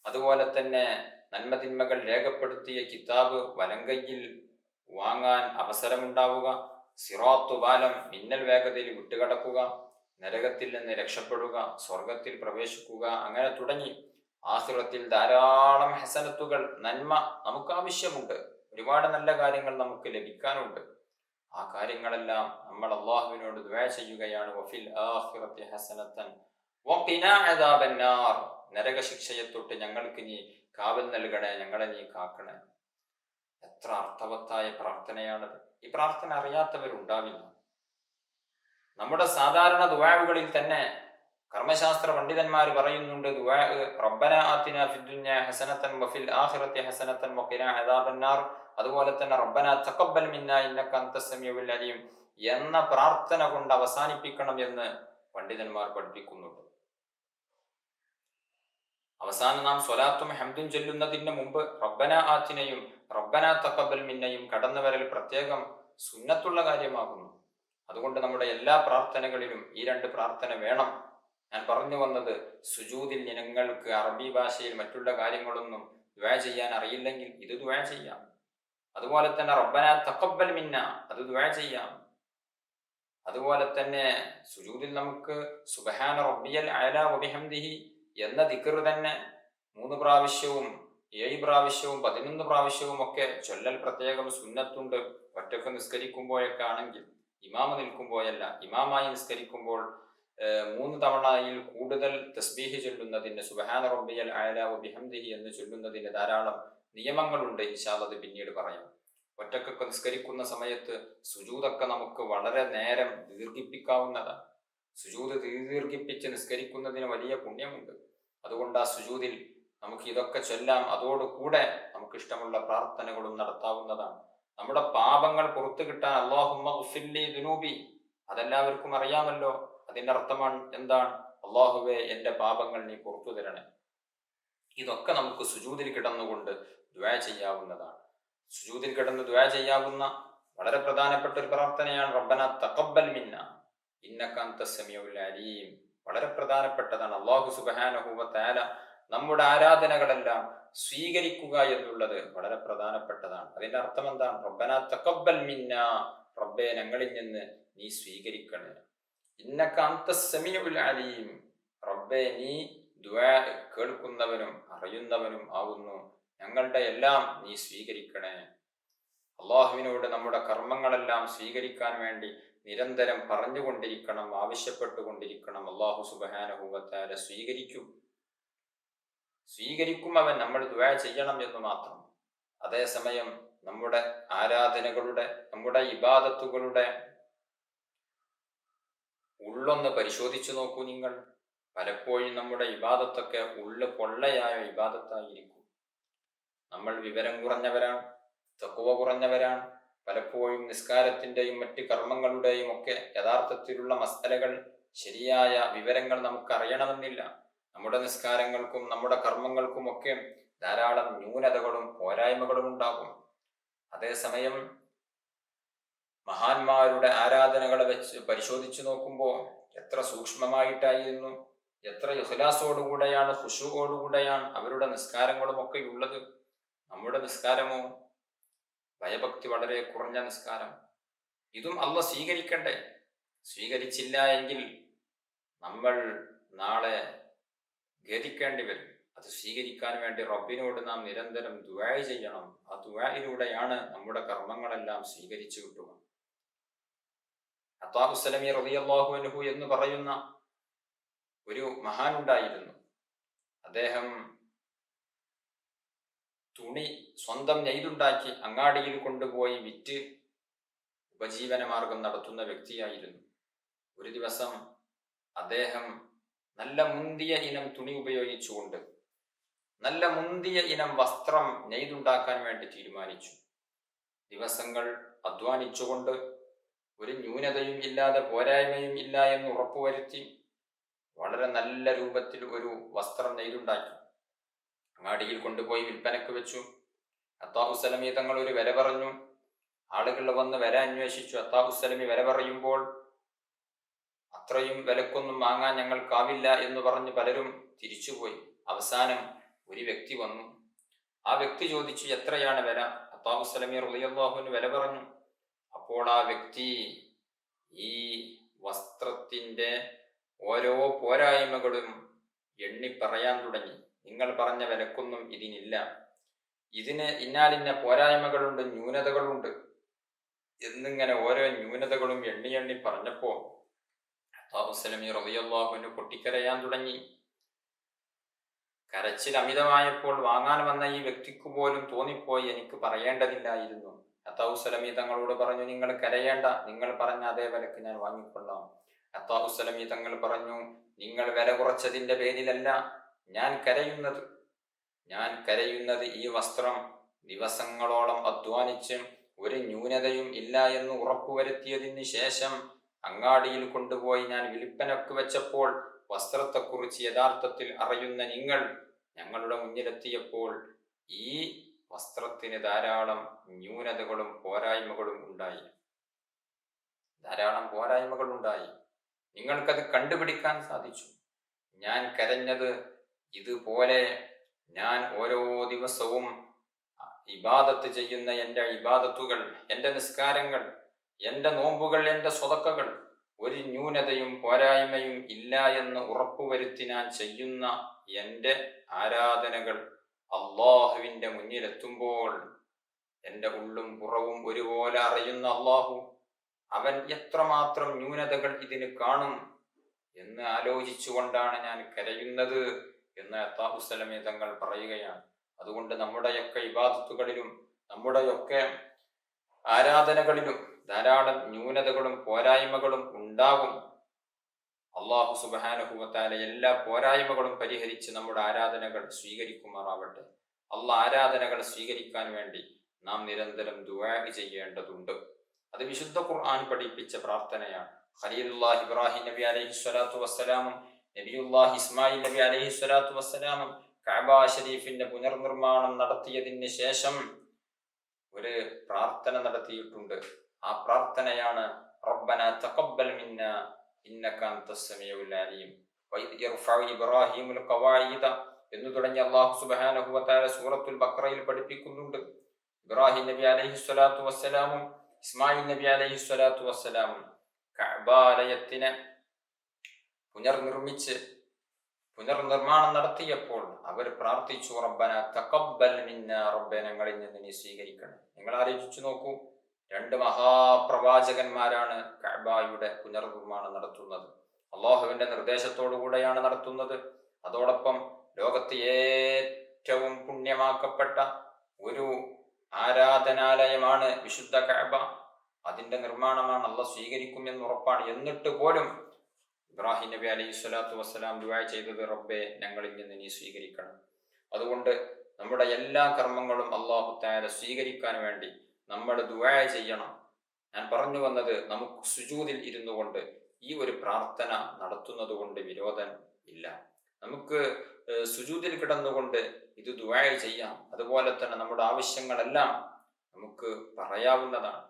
അതുപോലെ തന്നെ നന്മതിന്മകൾ രേഖപ്പെടുത്തിയ കിതാബ് വലങ്കയിൽ വാങ്ങാൻ അവസരമുണ്ടാവുക, സിറാത്തു പാലം മിന്നൽ വേഗതയിൽ വിട്ടുകടക്കുക, നരകത്തിൽ നിന്ന് രക്ഷപ്പെടുക, സ്വർഗത്തിൽ പ്രവേശിക്കുക, അങ്ങനെ തുടങ്ങി ആഖിറത്തിൽ ധാരാളം ഹസനത്തുകൾ, നന്മ നമുക്കാവശ്യമുണ്ട്. ഒരുപാട് നല്ല കാര്യങ്ങൾ നമുക്ക് ലഭിക്കാനുണ്ട്. ആ കാര്യങ്ങളെല്ലാം നമ്മൾ അള്ളാഹുവിനോട് ദുആ ചെയ്യുകയാണ്. വഫിൽ ആഖിറതി ഹസനത്തൻ വഖിനാ അദാബന്നാർ, നരകശിക്ഷയെ തൊട്ട് ഞങ്ങൾക്ക് നീ കാവൽ നൽകണേ, ഞങ്ങളെ നീ കാക്കണേ. എത്ര അർത്ഥവത്തായ പ്രാർത്ഥനയാണത്. ഈ പ്രാർത്ഥന അറിയാത്തവരുണ്ടാവില്ല. നമ്മുടെ സാധാരണ ദുആകളിൽ തന്നെ കർമ്മശാസ്ത്ര പണ്ഡിതന്മാർ പറയുന്നുണ്ട്, ദുആ റബ്ബന ആതിനാ ഫിദ്ദുനിയ ഹസനത്തൻ വഫിൽ ആഖിറതി ഹസനത്തൻ വഖിനാ അദാബന്നാർ, അതുപോലെ തന്നെ റബ്ബന തഖബ്ബൽ മിന്നാ ഇന്നക അൻതസ് സമീഉൽ അലീം എന്ന പ്രാർത്ഥന കൊണ്ട് അവസാനിപ്പിക്കണം എന്ന് പണ്ഡിതന്മാർ പഠിപ്പിക്കുന്നുണ്ട്. അവസാനം നാം സ്വലാത്തും ഹംദും ചൊല്ലുന്നതിന് മുമ്പ് റബ്ബന ആതിനയും റബ്ബന തഖബ്ബൽ മിന്നയും കടന്നു വരൽ പ്രത്യേകം സുന്നത്തുള്ള കാര്യമാകുന്നു. അതുകൊണ്ട് നമ്മുടെ എല്ലാ പ്രാർത്ഥനകളിലും ഈ രണ്ട് പ്രാർത്ഥന വേണം. ഞാൻ പറഞ്ഞു വന്നത്, സുജൂദിൽ നിങ്ങൾക്ക് അറബി ഭാഷയിൽ മറ്റുള്ള കാര്യങ്ങളൊന്നും ദുആ ചെയ്യാൻ അറിയില്ലെങ്കിൽ ഇത് ദുആ ചെയ്യാം. അതുപോലെ തന്നെ റബ്ബന തഖബ്ബൽ മിന്ന അത് ദുആ ചെയ്യാം. അതുപോലെ തന്നെ സുജൂദിൽ നമുക്ക് സുബ്ഹാന റബ്ബിയൽ അഅല വബിഹംദിഹി എന്ന ദിക്ർ തന്നെ 3 പ്രാവശ്യവും 7 പ്രാവശ്യവും 11 പ്രാവശ്യവും ഒക്കെ ചൊല്ലൽ പ്രത്യേകം സുന്നത്തുണ്ട്. ഒറ്റക്ക് നിസ്കരിക്കുമ്പോഴൊക്കെ ആണെങ്കിൽ, ഇമാമ നിൽക്കുമ്പോഴല്ല, ഇമാമായി നിസ്കരിക്കുമ്പോൾ 3 തവണയിൽ കൂടുതൽ തസ്ബീഹ് ചൊല്ലുന്നതിന്, സുബ്ഹാന റബ്ബിയൽ അഅല വബിഹംദിഹി എന്ന് ചൊല്ലുന്നതിന് ധാരാളം നിയമങ്ങളുണ്ട്. ഇൻഷാ അല്ലാഹ് അത് പിന്നീട് പറയാം. ഒറ്റക്കൊക്കെ നിസ്കരിക്കുന്ന സമയത്ത് സുജൂദൊക്കെ നമുക്ക് വളരെ നേരം ദീർഘിപ്പിക്കാവുന്നതാണ്. സുജൂദ് ദീർഘിപ്പിച്ച് നിസ്കരിക്കുന്നതിന് വലിയ പുണ്യമുണ്ട്. അതുകൊണ്ട് ആ സുജൂദിൽ നമുക്ക് ഇതൊക്കെ ചൊല്ലാം. അതോടുകൂടെ നമുക്ക് ഇഷ്ടമുള്ള പ്രാർത്ഥനകളും നടത്താവുന്നതാണ്. നമ്മുടെ പാപങ്ങൾ പുറത്തു കിട്ടാൻ അല്ലാഹുമ്മ ഗ്ഫിർലി ദുനൂബി അതെല്ലാവർക്കും അറിയാമല്ലോ. അതിന്റെ അർത്ഥമാണ് എന്താണ്? അല്ലാഹുവേ എൻ്റെ പാപങ്ങൾ നീ പുറത്തു തരണേ. ഇതൊക്കെ നമുക്ക് സുജൂദിൽ കിടന്നുകൊണ്ട് ദുആ ചെയ്യാവുന്നതാണ്. സുജൂദിൽ കിടന്ന് ദുആ ചെയ്യാവുന്ന വളരെ പ്രധാനപ്പെട്ട ഒരു പ്രാർത്ഥനയാണ് റബ്ബന തഖബ്ബൽ മിന്ന ഇന്നക അൻതസ് സമീഉൽ അലീം. വളരെ പ്രധാനപ്പെട്ടതാണ്. അല്ലാഹു സുബ്ഹാനഹു വ തആല നമ്മുടെ ആരാധനകളെല്ലാം സ്വീകരിക്കുക എന്നുള്ളത് വളരെ പ്രധാനപ്പെട്ടതാണ്. അതിന്റെ അർത്ഥം എന്താണ്? റബ്ബന തഖബ്ബൽ മിന്ന, റബ്ബേ ഞങ്ങളിൽ നിന്ന് നീ സ്വീകരിക്കണേ. ഇന്നക അന്തസ് സമീഉൽ അലീം, റബ്ബേ നീ ദുആ കേൾക്കുന്നവനും അറിയുന്നവനും ആകുന്നു, ഞങ്ങളുടെ എല്ലാം നീ സ്വീകരിക്കണേ. അള്ളാഹുവിനോട് നമ്മുടെ കർമ്മങ്ങളെല്ലാം സ്വീകരിക്കാൻ വേണ്ടി നിരന്തരം പറഞ്ഞുകൊണ്ടിരിക്കണം, ആവശ്യപ്പെട്ടുകൊണ്ടിരിക്കണം. അള്ളാഹു സുബ്ഹാനഹു വ തആല സ്വീകരിക്കും അവൻ, നമ്മൾ ദുആ ചെയ്യണം എന്ന് മാത്രം. അതേസമയം നമ്മുടെ ആരാധനകളുടെ, നമ്മുടെ ഇബാദത്തുകളുടെ ഉള്ളൊന്ന് പരിശോധിച്ചു നോക്കൂ നിങ്ങൾ. പലപ്പോഴും നമ്മുടെ ഇബാദത്തൊക്കെ ഉള്ളു പൊള്ളയായ ഇബാദത്തായിരിക്കും. നമ്മൾ വിവരം കുറഞ്ഞവരാണ്, തഖ്വ കുറഞ്ഞവരാണ്. പലപ്പോഴും നിസ്കാരത്തിന്റെയും മറ്റ് കർമ്മങ്ങളുടെയും ഒക്കെ യഥാർത്ഥത്തിലുള്ള മസലകൾ, ശരിയായ വിവരങ്ങൾ നമുക്ക് അറിയണമെന്നില്ല. നമ്മുടെ നിസ്കാരങ്ങൾക്കും നമ്മുടെ കർമ്മങ്ങൾക്കുമൊക്കെ ധാരാളം ന്യൂനതകളും പോരായ്മകളും ഉണ്ടാകും. അതേസമയം മഹാന്മാരുടെ ആരാധനകളെ വെച്ച് പരിശോധിച്ചു നോക്കുമ്പോൾ എത്ര സൂക്ഷ്മമായിട്ടായിരുന്നു, എത്ര ഇഖ്ലാസോടുകൂടെയാണ്, ഖുശൂഅോടുകൂടെയാണ് അവരുടെ നിസ്കാരങ്ങളും ഒക്കെ ഉള്ളത്. നമ്മുടെ നിസ്കാരമോ ഭയഭക്തി വളരെ കുറഞ്ഞ നിസ്കാരം. ഇതും അള്ളാഹ് സ്വീകരിക്കണ്ടേ? സ്വീകരിച്ചില്ല എങ്കിൽ നമ്മൾ നാളെ ഖേദിക്കേണ്ടി വരും. അത് സ്വീകരിക്കാൻ വേണ്ടി റബ്ബിനോട് നാം നിരന്തരം ദുആ ചെയ്യണം. ആ ദുആയിലൂടെയാണ് നമ്മുടെ കർമ്മങ്ങളെല്ലാം സ്വീകരിച്ചു കിട്ടുക. അത്വാബ് സലമി റളിയല്ലാഹു അൻഹു എന്ന് പറയുന്ന ഒരു മഹാനുണ്ടായിരുന്നു. അദ്ദേഹം തുണി സ്വന്തം നെയ്തുണ്ടാക്കി അങ്ങാടിയിൽ കൊണ്ടുപോയി വിറ്റ് ഉപജീവന മാർഗം നടത്തുന്ന വ്യക്തിയായിരുന്നു. ഒരു ദിവസം അദ്ദേഹം നല്ല മുന്തിയ ഇനം തുണി ഉപയോഗിച്ചുകൊണ്ട് നല്ല മുന്തിയ ഇനം വസ്ത്രം നെയ്തുണ്ടാക്കാൻ വേണ്ടി തീരുമാനിച്ചു. ദിവസങ്ങൾ അധ്വാനിച്ചുകൊണ്ട് ഒരു ന്യൂനതയും ഇല്ലാതെ പോരായ്മയും ഇല്ല എന്ന് ഉറപ്പുവരുത്തി വളരെ നല്ല രൂപത്തിൽ ഒരു വസ്ത്രം നെയ്തുണ്ടാക്കി അങ്ങാടിയിൽ കൊണ്ടുപോയി വിൽപ്പനക്ക് വെച്ചു. അത്താഹുസലമി തങ്ങൾ ഒരു വില പറഞ്ഞു. ആളുകൾ വന്ന് വില അന്വേഷിച്ചു. അത്താഹുസലമി വില പറയുമ്പോൾ അത്രയും വിലക്കൊന്നും വാങ്ങാൻ ഞങ്ങൾക്കാവില്ല എന്ന് പറഞ്ഞ് പലരും തിരിച്ചുപോയി. അവസാനം ഒരു വ്യക്തി വന്നു. ആ വ്യക്തി ചോദിച്ചു, എത്രയാണ് വില? അത്താഹുസലമി റളിയല്ലാഹു അൻഹു വില പറഞ്ഞു. അപ്പോൾ ആ വ്യക്തി ഈ വസ്ത്രത്തിന്റെ ഓരോ പോരായ്മകളും എണ്ണി പറയാൻ തുടങ്ങി. നിങ്ങൾ പറഞ്ഞ വിലക്കൊന്നും ഇതിനില്ല, ഇതിന് ഇന്നാലിന്ന പോരായ്മകളുണ്ട്, ന്യൂനതകളുണ്ട് എന്നിങ്ങനെ ഓരോ ന്യൂനതകളും എണ്ണി എണ്ണി പറഞ്ഞപ്പോ അത്താഹുസലമി റളിയല്ലാഹു അൻഹു പൊട്ടിക്കരയാൻ തുടങ്ങി. കരച്ചിൽ അമിതമായപ്പോൾ വാങ്ങാൻ വന്ന ഈ വ്യക്തിക്ക് പോലും തോന്നിപ്പോയി, എനിക്ക് പറയേണ്ടതില്ലായിരുന്നു. അത്താഹുസലമി തങ്ങളോട് പറഞ്ഞു, നിങ്ങൾ കരയേണ്ട, നിങ്ങൾ പറഞ്ഞ അതേ വിലക്ക് ഞാൻ വാങ്ങിക്കൊള്ളാം. അത്താഹുസലമി തങ്ങൾ പറഞ്ഞു, നിങ്ങൾ വില കുറച്ചതിന്റെ പേരിലല്ല ഞാൻ കരയുന്നത് ഈ വസ്ത്രം ദിവസങ്ങളോളം അധ്വാനിച്ച് ഒരു ന്യൂനതയും ഇല്ല എന്ന് ഉറപ്പുവരുത്തിയതിന് ശേഷം അങ്ങാടിയിൽ കൊണ്ടുപോയി ഞാൻ വിൽപ്പനക്ക് വെച്ചപ്പോൾ വസ്ത്രത്തെക്കുറിച്ച് യഥാർത്ഥത്തിൽ അറിയുന്ന നിങ്ങൾ ഞങ്ങളുടെ മുന്നിലെത്തിയപ്പോൾ ഈ വസ്ത്രത്തിന് ധാരാളം ന്യൂനതകളും പോരായ്മകളും ഉണ്ടായി. നിങ്ങൾക്കത് കണ്ടുപിടിക്കാൻ സാധിച്ചു. ഞാൻ കരഞ്ഞത് ഇതുപോലെ ഞാൻ ഓരോ ദിവസവും ഇബാദത്ത് ചെയ്യുന്ന എൻ്റെ ഇബാദത്തുകൾ, എൻ്റെ നിസ്കാരങ്ങൾ, എൻ്റെ നോമ്പുകൾ, എൻ്റെ സ്വതക്കകൾ ഒരു ന്യൂനതയും പോരായ്മയും ഇല്ല എന്ന് ഉറപ്പുവരുത്തി ഞാൻ ചെയ്യുന്ന എൻ്റെ ആരാധനകൾ അള്ളാഹുവിൻ്റെ മുന്നിലെത്തുമ്പോൾ എൻ്റെ ഉള്ളും പുറവും ഒരുപോലെ അറിയുന്ന അള്ളാഹു, അവൻ എത്രമാത്രം ന്യൂനതകൾ ഇതിന് കാണും എന്ന് ആലോചിച്ചുകൊണ്ടാണ് ഞാൻ കരയുന്നത് എന്ന് അത്താഹുസലമി തങ്ങൾ പറയുകയാണ്. അതുകൊണ്ട് നമ്മുടെയൊക്കെ ഇബാദത്തുകളിലും നമ്മുടെയൊക്കെ ആരാധനകളിലും ധാരാളം ന്യൂനതകളും പോരായ്മകളും ഉണ്ടാകും. അള്ളാഹു സുബ്ഹാനഹു വ തആല എല്ലാ പോരായ്മകളും പരിഹരിച്ച് നമ്മുടെ ആരാധനകൾ സ്വീകരിക്കുമാറാവട്ടെ. അള്ളാഹ് ആരാധനകൾ സ്വീകരിക്കാൻ വേണ്ടി നാം നിരന്തരം ദുആ ചെയ്യേണ്ടതുണ്ട്. അത് വിശുദ്ധ ഖുർആൻ പഠിപ്പിച്ച പ്രാർത്ഥനയാണ്. ഖലീലുല്ലാഹി ഇബ്രാഹിം നബി അലൈഹിസ്സലാത്തു വസ്സലാമും നബിയുല്ലാഹി ഇസ്മായിൽ നബി അലൈഹിസ്സലാത്തു വസ്സലാമും കഅബ ശരീഫിന്റെ പുനർനിർമ്മാണം നടത്തിയതിന് ശേഷം ഒരു പ്രാർത്ഥന നടത്തിയിട്ടുണ്ട്. ആ പ്രാർത്ഥനയാണ് റബ്ബന തഖബ്ബൽ മിന്നാ ഇന്നക അൻതസ് സമീഉൽ അലീം വഇദ് യർഫഉ ഇബ്രാഹീമുൽ ഖവാഇദ എന്ന് തുടങ്ങി അല്ലാഹു സുബ്ഹാനഹു വ തആല സൂറത്തുൽ ബഖറയിൽ പഠിപ്പിക്കുന്നുണ്ട്. ഇബ്രാഹിം നബി അലൈഹിസ്സലാത്തു വസ്സലാമും ഇസ്മായിൽ നബി അലൈഹിസ്സലാത്തു വസ്സലാമും കഅബാലയത്തിനെ പുനർനിർമ്മിച്ച് പുനർനിർമ്മാണം നടത്തിയപ്പോൾ അവർ പ്രാർത്ഥിച്ചു, റബ്ബന തഖബ്ബൽ മിന്ന, റബ്ബേ ഞങ്ങളിൽ നിന്ന് നീ സ്വീകരിക്കണം. നിങ്ങൾ ആലോചിച്ചു നോക്കൂ, 2 മഹാപ്രവാചകന്മാരാണ് കഅബയുടെ പുനർനിർമ്മാണം നടത്തുന്നത്. അള്ളാഹുവിന്റെ നിർദ്ദേശത്തോടു കൂടെയാണ് നടത്തുന്നത്. അതോടൊപ്പം ലോകത്ത് ഏറ്റവും പുണ്യമാക്കപ്പെട്ട ഒരു ആരാധനാലയമാണ് വിശുദ്ധ കഅബ. അതിന്റെ നിർമ്മാണമാണ് അള്ളാഹ് സ്വീകരിക്കുമെന്ന് ഉറപ്പാണ്. എന്നിട്ട് പോലും ഇബ്രാഹിം നബി അലൈഹി സ്വലാത്തു വസ്സലാം ദുആ ചെയ്തത്, റബ്ബേ ഞങ്ങളിൽ നിന്ന് നീ സ്വീകരിക്കണം. അതുകൊണ്ട് നമ്മുടെ എല്ലാ കർമ്മങ്ങളും അല്ലാഹു തആല സ്വീകരിക്കാൻ വേണ്ടി നമ്മൾ ദുആ ചെയ്യണം. ഞാൻ പറഞ്ഞു വന്നത്, നമുക്ക് സുജൂദിൽ ഇരുന്നു കൊണ്ട് ഈ ഒരു പ്രാർത്ഥന നടത്തുന്നത് കൊണ്ട് വിരോധം ഇല്ല. നമുക്ക് സുജൂദിൽ കിടന്നുകൊണ്ട് ഇത് ദുആ ചെയ്യാം. അതുപോലെ തന്നെ നമ്മുടെ ആവശ്യങ്ങളെല്ലാം നമുക്ക് പറയാവുന്നതാണ്.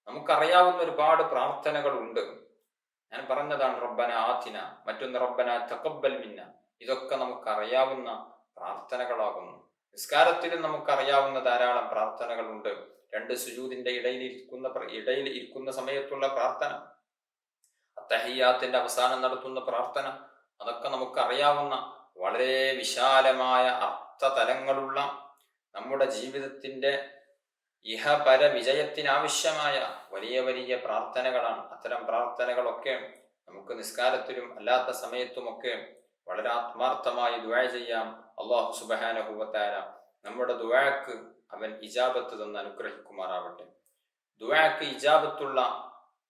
നമുക്കറിയാവുന്ന ഒരുപാട് പ്രാർത്ഥനകളുണ്ട്. ഞാൻ പറഞ്ഞതാണ് റബ്ബന ആതിന, മറ്റൊന്ന് റബ്ബന തഖബ്ബൽ മിന്ന. ഇതൊക്കെ നമുക്കറിയാവുന്ന പ്രാർത്ഥനകളാകുന്നു. നിസ്കാരത്തിലും നമുക്കറിയാവുന്ന ധാരാളം പ്രാർത്ഥനകളുണ്ട്. 2 സുജൂദിന്റെ ഇടയിൽ ഇരിക്കുന്ന സമയത്തുള്ള പ്രാർത്ഥന, അത്തഹിയ്യാത്തിന്റെ അവസാനം നടത്തുന്ന പ്രാർത്ഥന, അതൊക്കെ നമുക്കറിയാവുന്ന വളരെ വിശാലമായ അർത്ഥതലങ്ങളുള്ള നമ്മുടെ ജീവിതത്തിന്റെ ഇഹപര വിജയത്തിനാവശ്യമായ വലിയ വലിയ പ്രാർത്ഥനകളാണ്. അത്തരം പ്രാർത്ഥനകളൊക്കെ നമുക്ക് നിസ്കാരത്തിലും അല്ലാത്ത സമയത്തുമൊക്കെ വളരെ ആത്മാർത്ഥമായി ദുആ ചെയ്യാം. അല്ലാഹു സുബ്ഹാനഹു വ തആല നമ്മുടെ ദുആക്ക് അവൻ ഇജാബത്ത് തന്ന് അനുഗ്രഹിക്കുമാറാവട്ടെ. ദുആക്ക് ഇജാബത്തുള്ള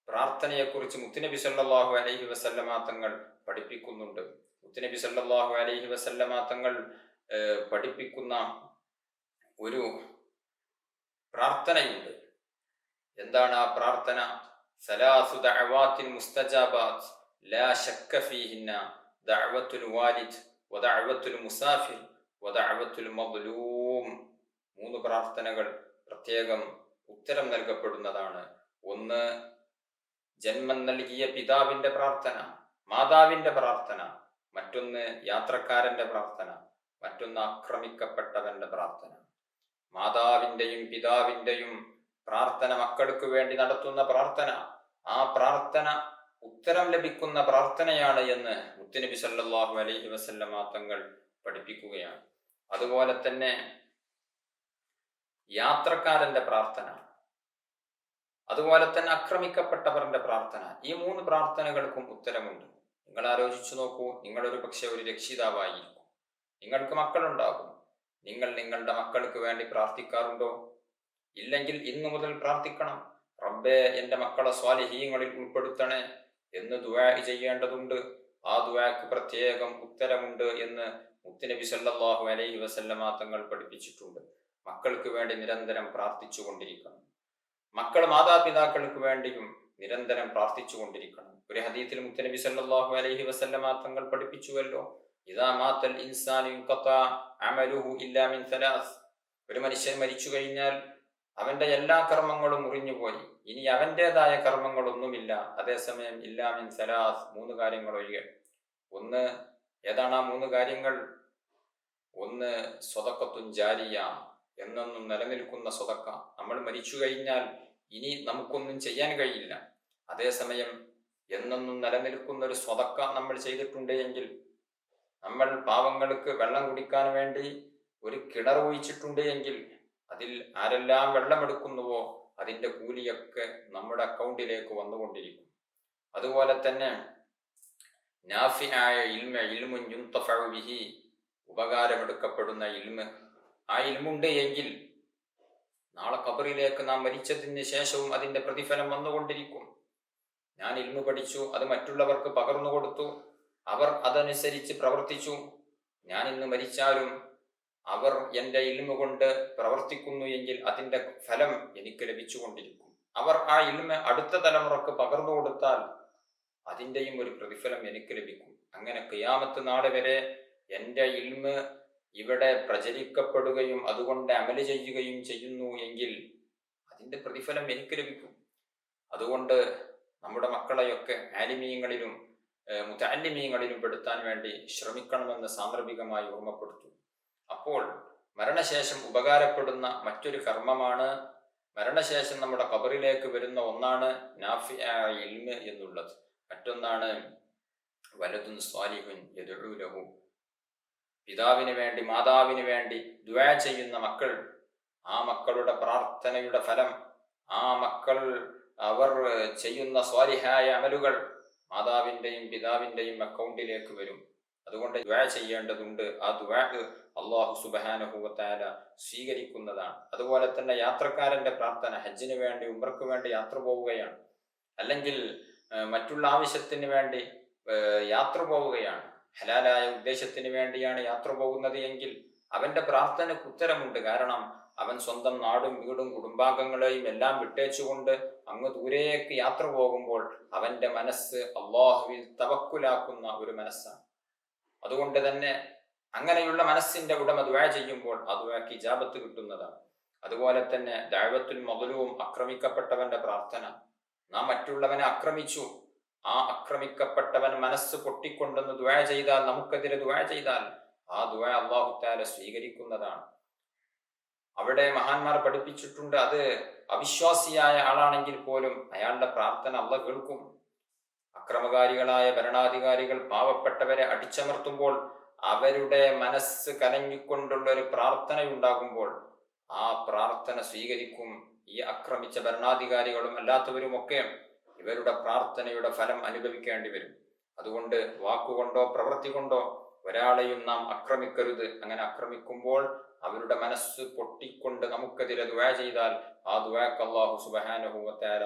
പ്രാർത്ഥനയെക്കുറിച്ച് മുത്തുനബി സല്ലല്ലാഹു അലൈഹി വസല്ലമ തങ്ങൾ പഠിപ്പിക്കുന്നുണ്ട്. മുത്തുനബി സല്ലല്ലാഹു അലൈഹി വസല്ലമ തങ്ങൾ പഠിപ്പിക്കുന്ന ഒരു പ്രാർത്ഥനയുണ്ട്. എന്താണ് ആ പ്രാർത്ഥന? സലാസു ദഅവാത്തിൻ മുസ്തജാബാത്ത് ലാ ശക്ക ഫീഹിന്ന ദഅവത്തുൽ വാലിദ് വദഅവത്തുൽ മുസാഫിർ വദഅവത്തുൽ മദ്ലൂം. 3 പ്രാർത്ഥനകൾ പ്രത്യേകം ഉത്തരം നൽകപ്പെടുന്നതാണ്. ഒന്ന്, ജന്മം നൽകിയ പിതാവിന്റെ പ്രാർത്ഥന, മാതാവിന്റെ പ്രാർത്ഥന. മറ്റൊന്ന് യാത്രക്കാരന്റെ പ്രാർത്ഥന. മറ്റൊന്ന് ആക്രമിക്കപ്പെട്ടവന്റെ പ്രാർത്ഥന. മാതാവിന്റെയും പിതാവിന്റെയും പ്രാർത്ഥന, മക്കൾക്ക് വേണ്ടി നടത്തുന്ന പ്രാർത്ഥന, ആ പ്രാർത്ഥന ഉത്തരം ലഭിക്കുന്ന പ്രാർത്ഥനയാണ് എന്ന് മുത്തുനബി സല്ലല്ലാഹു അലൈഹി വസല്ലമ തങ്ങൾ പഠിപ്പിക്കുകയാണ്. അതുപോലെ തന്നെ യാത്രക്കാരന്റെ പ്രാർത്ഥന, അതുപോലെ തന്നെ ആക്രമിക്കപ്പെട്ടവരുടെ പ്രാർത്ഥന. ഈ 3 പ്രാർത്ഥനകൾക്കും ഉത്തരമുണ്ട്. നിങ്ങൾ ആലോചിച്ചു നോക്കൂ, നിങ്ങളൊരു പക്ഷെ ഒരു രക്ഷിതാവായിരിക്കും, നിങ്ങൾക്ക് മക്കളുണ്ടാകും. നിങ്ങൾ നിങ്ങളുടെ മക്കൾക്ക് വേണ്ടി പ്രാർത്ഥിക്കാറുണ്ടോ? ഇല്ലെങ്കിൽ ഇന്നു മുതൽ പ്രാർത്ഥിക്കണം. റബ്ബേ എൻ്റെ മക്കളെ സ്വാലിഹീങ്ങളിൽ ഉൾപ്പെടുത്തണേ എന്ന് ദുആ ചെയ്യേണ്ടതുണ്ട്. ആ ദുആക്ക് പ്രത്യേകം ഉത്തരമുണ്ട് എന്ന് മുത്തുനബി സല്ലല്ലാഹു അലൈഹി വസല്ലമ തങ്ങൾ പഠിപ്പിച്ചിട്ടുണ്ട്. മക്കൾക്ക് വേണ്ടി നിരന്തരം പ്രാർത്ഥിച്ചു കൊണ്ടിരിക്കണം. മക്കൾ മാതാപിതാക്കൾക്ക് വേണ്ടിയും നിരന്തരം പ്രാർത്ഥിച്ചു കൊണ്ടിരിക്കണം. ഒരു ഹദീസിൽ മുത്തുനബി സല്ലല്ലാഹു അലൈഹി വസല്ലമ തങ്ങൾ പഠിപ്പിച്ചുവല്ലോ, ഇദാ മാതൽ ഇൻസാനു യൻഖതാ അമലുഹു ഇല്ലാ മിൻ സലാസ്. ഒരു മനുഷ്യൻ മരിച്ചു കഴിഞ്ഞാൽ അവന്റെ എല്ലാ കർമ്മങ്ങളും മുറിഞ്ഞുപോയി, ഇനി അവൻ്റെതായ കർമ്മങ്ങളൊന്നുമില്ല. അതേസമയം ഇല്ലാ മിൻ സലാസ്, 3 കാര്യങ്ങൾ ഒഴികെ. ഒന്ന്, ഏതാണ് ആ 3 കാര്യങ്ങൾ? ഒന്ന്, സ്വതക്കത്തുൻ ജാരിയ, എന്നെന്നും നിലനിൽക്കുന്ന സ്വതക്ക. നമ്മൾ മരിച്ചു കഴിഞ്ഞാൽ ഇനി നമുക്കൊന്നും ചെയ്യാൻ കഴിയില്ല. അതേസമയം എന്നെന്നും നിലനിൽക്കുന്ന ഒരു സ്വതക്ക നമ്മൾ ചെയ്തിട്ടുണ്ട് എങ്കിൽ, നമ്മൾ പാവങ്ങൾക്ക് വെള്ളം കുടിക്കാൻ വേണ്ടി ഒരു കിണർ ഒഴിച്ചിട്ടുണ്ട് എങ്കിൽ, അതിൽ ആരെല്ലാം വെള്ളമെടുക്കുന്നുവോ അതിൻ്റെ കൂലിയൊക്കെ നമ്മുടെ അക്കൗണ്ടിലേക്ക് വന്നുകൊണ്ടിരിക്കും. അതുപോലെ തന്നെ നാഫിആയ ഇൽമ, ഇൽമുൻ യുൻതഫഉ ബിഹി, ഉപകാരമെടുക്കപ്പെടുന്ന ഇൽമ്. ആ ഇൽമുണ്ട് എങ്കിൽ നാളെ ഖബറിലേക്ക് നാം മരിച്ചതിന് ശേഷവും അതിൻ്റെ പ്രതിഫലം വന്നുകൊണ്ടിരിക്കും. ഞാൻ ഇൽമു പഠിച്ചു, അത് മറ്റുള്ളവർക്ക് പകർന്നു കൊടുത്തു, അവർ അതനുസരിച്ച് പ്രവർത്തിച്ചു. ഞാൻ ഇന്ന് മരിച്ചാലും അവർ എൻ്റെ ഇൽമു കൊണ്ട് പ്രവർത്തിക്കുന്നു എങ്കിൽ അതിൻ്റെ ഫലം എനിക്ക് ലഭിച്ചുകൊണ്ടിരിക്കും. അവർ ആ ഇൽമ അടുത്ത തലമുറക്ക് പകർന്നു കൊടുത്താൽ അതിൻ്റെയും ഒരു പ്രതിഫലം എനിക്ക് ലഭിക്കും. അങ്ങനെ ഖിയാമത്ത് നാളെ വരെ എൻ്റെ ഇൽമ് ഇവിടെ പ്രചരിക്കപ്പെടുകയും അതുകൊണ്ട് അമല് ചെയ്യുകയും ചെയ്യുന്നു എങ്കിൽ അതിൻ്റെ പ്രതിഫലം എനിക്ക് ലഭിക്കും. അതുകൊണ്ട് നമ്മുടെ മക്കളെയൊക്കെ ആലിമീങ്ങളിലും മുതഅല്ലിമീങ്ങളിലും പെടുത്താൻ വേണ്ടി ശ്രമിക്കണമെന്ന് സാന്ദർഭികമായി ഓർമ്മപ്പെടുത്തും. അപ്പോൾ മരണശേഷം ഉപകാരപ്പെടുന്ന മറ്റൊരു കർമ്മമാണ്, മരണശേഷം നമ്മുടെ ഖബറിലേക്ക് വരുന്ന ഒന്നാണ് നാഫിആയ ഇൽമ് എന്നുള്ളത്. മറ്റൊന്നാണ് വലതുൻ സ്വാലിഹുൻ യദ്ഉ ലഹു, പിതാവിന് വേണ്ടി മാതാവിന് വേണ്ടി ദുആ ചെയ്യുന്ന മക്കൾ, ആ മക്കളുടെ പ്രാർത്ഥനയുടെ ഫലം, ആ മക്കൾ അവർ ചെയ്യുന്ന സ്വാലിഹായ അമലുകൾ മാതാവിൻ്റെയും പിതാവിൻ്റെയും അക്കൗണ്ടിലേക്ക് വരും. അതുകൊണ്ട് ദുആ ചെയ്യേണ്ടതുണ്ട്. ആ ദുആ അല്ലാഹു സുബ്ഹാനഹു വ തആല സ്വീകരിക്കുന്നതാണ്. അതുപോലെ തന്നെ യാത്രക്കാരന്റെ പ്രാർത്ഥന, ഹജ്ജിന് വേണ്ടി ഉംറയ്ക്ക് വേണ്ടി യാത്ര പോവുകയാണ്, അല്ലെങ്കിൽ മറ്റുള്ള ആവശ്യത്തിന് വേണ്ടി യാത്ര പോവുകയാണ്, ഹലാലായ ഉദ്ദേശത്തിന് വേണ്ടിയാണ് യാത്ര പോകുന്നത് എങ്കിൽ അവന്റെ പ്രാർത്ഥനയ്ക്ക് ഉത്തരമുണ്ട്. കാരണം അവൻ സ്വന്തം നാടും വീടും കുടുംബാംഗങ്ങളെയും എല്ലാം വിട്ടേച്ചുകൊണ്ട് അങ്ങ് ദൂരേക്ക് യാത്ര പോകുമ്പോൾ അവന്റെ മനസ്സ് അള്ളാഹുവിൽ തവക്കുലാക്കുന്ന ഒരു മനസ്സാണ്. അതുകൊണ്ട് തന്നെ അങ്ങനെയുള്ള മനസ്സിന്റെ ഉടമ ദുആ ചെയ്യുമ്പോൾ ആ ദുആക്ക് ഇജാബത്ത് കിട്ടുന്നതാണ്. അതുപോലെ തന്നെ ദഅവത്തുൽ മദ്ലൂം, ആക്രമിക്കപ്പെട്ടവന്റെ പ്രാർത്ഥന. നാം മറ്റുള്ളവനെ ആക്രമിച്ചു, ആ ആക്രമിക്കപ്പെട്ടവൻ മനസ്സ് പൊട്ടിക്കൊണ്ടെന്ന് ദുആ ചെയ്താൽ, നമുക്കെതിരെ ദുആ ചെയ്താൽ ആ ദുആ അല്ലാഹു തആല സ്വീകരിക്കുന്നതാണ്. അവിടെ മഹാന്മാർ പഠിപ്പിച്ചിട്ടുണ്ട്, അത് അവിശ്വാസിയായ ആളാണെങ്കിൽ പോലും അയാളുടെ പ്രാർത്ഥന അല്ലാഹു കേൾക്കും. അക്രമകാരികളായ ഭരണാധികാരികൾ പാവപ്പെട്ടവരെ അടിച്ചമർത്തുമ്പോൾ അവരുടെ മനസ്സ് കലങ്ങിക്കൊണ്ടുള്ള ഒരു പ്രാർത്ഥനയുണ്ടാകുമ്പോൾ ആ പ്രാർത്ഥന സ്വീകരിക്കും. ഈ ആക്രമിച്ച ഭരണാധികാരികളും അല്ലാത്തവരുമൊക്കെ ഇവരുടെ പ്രാർത്ഥനയുടെ ഫലം അനുഭവിക്കേണ്ടി വരും. അതുകൊണ്ട് വാക്കുകൊണ്ടോ പ്രവൃത്തി കൊണ്ടോ ഒരാളെയും നാം ആക്രമിക്കരുത്. അങ്ങനെ ആക്രമിക്കുമ്പോൾ അവരുടെ മനസ്സ് പൊട്ടിക്കൊണ്ട് നമുക്കെതിരെ ദുആ ചെയ്താൽ ആ ദുആക്ക് അല്ലാഹു സുബ്ഹാനഹു വ തആല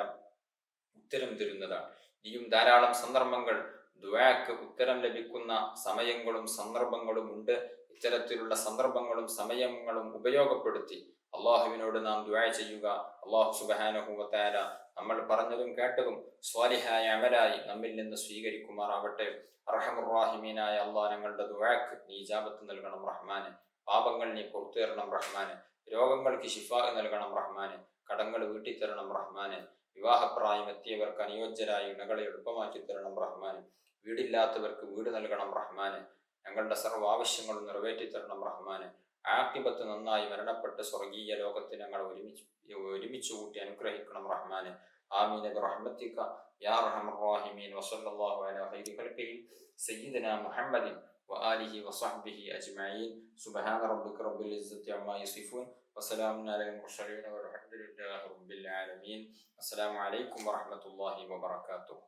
ഉത്തരം തരുന്നതാണ്. ഇനിയും ധാരാളം സന്ദർഭങ്ങൾ ദുആക്ക് ഉത്തരം ലഭിക്കുന്ന സമയങ്ങളും സന്ദർഭങ്ങളും ഉണ്ട്. ഇത്തരത്തിലുള്ള സന്ദർഭങ്ങളും സമയങ്ങളും ഉപയോഗപ്പെടുത്തി അള്ളാഹുവിനോട് നാം ദുആ ചെയ്യുക. അല്ലാഹു സുബ്ഹാനഹു വ തആല നമ്മൾ പറഞ്ഞതും കേട്ടതും സ്വാലിഹായ അമലായി നമ്മിൽ നിന്ന് സ്വീകരിക്കുമാറാവട്ടെ. അർഹമുർ റഹീമീനായ അല്ലാഹ്, ഞങ്ങളുടെ ദുആക്ക് നീ ഇജാബത്ത് നൽകണം റഹ്മാനെ. പാപങ്ങൾ നീ പുറത്തു തരണം റഹ്മാനെ. രോഗങ്ങൾക്ക് ശിഫാ നൽകണം റഹ്മാനെ. കടങ്ങൾ വീട്ടിത്തരണം റഹ്മാനെ. വിവാഹപ്രായം എത്തിയവർക്ക് അനുയോജ്യരായ ഇണകളെ എളുപ്പമാക്കി തരണം റഹ്മാനെ. വീടില്ലാത്തവർക്ക് വീട് നൽകണം റഹ്മാനെ. ഞങ്ങളുടെ സർവ്വ ആവശ്യങ്ങളും നിറവേറ്റി തരണം റഹ്മാനെ. ആഖിബത്ത് നന്നായി മരണപ്പെട്ട് സ്വർഗീയ ലോകത്ത് ഞങ്ങൾ ഒരുമിച്ച് കൂട്ടി അനുഗ്രഹിക്കണം റഹ്മാനെ. ആമീൻ ബിറഹ്മതിക യാ അർഹമർ റഹീമീൻ. വസല്ലല്ലാഹു അലാ ഖൈരി ഖൽഖിഹി സയ്യിദിനാ മുഹമ്മദിൻ വആലിഹി വസഹ്ബിഹി അജ്മഈൻ. സുബ്ഹാന റബ്ബിക റബ്ബിൽ ഇസ്സത്തി അമ്മാ യസിഫൂൻ വസലാമുൻ അലൽ മുർസലീൻ വൽഹംദുലില്ലാഹി റബ്ബിൽ ആലമീൻ. അസ്സലാമു അലൈക്കും വറഹ്മത്തുള്ളാഹി വബറകാതുഹു.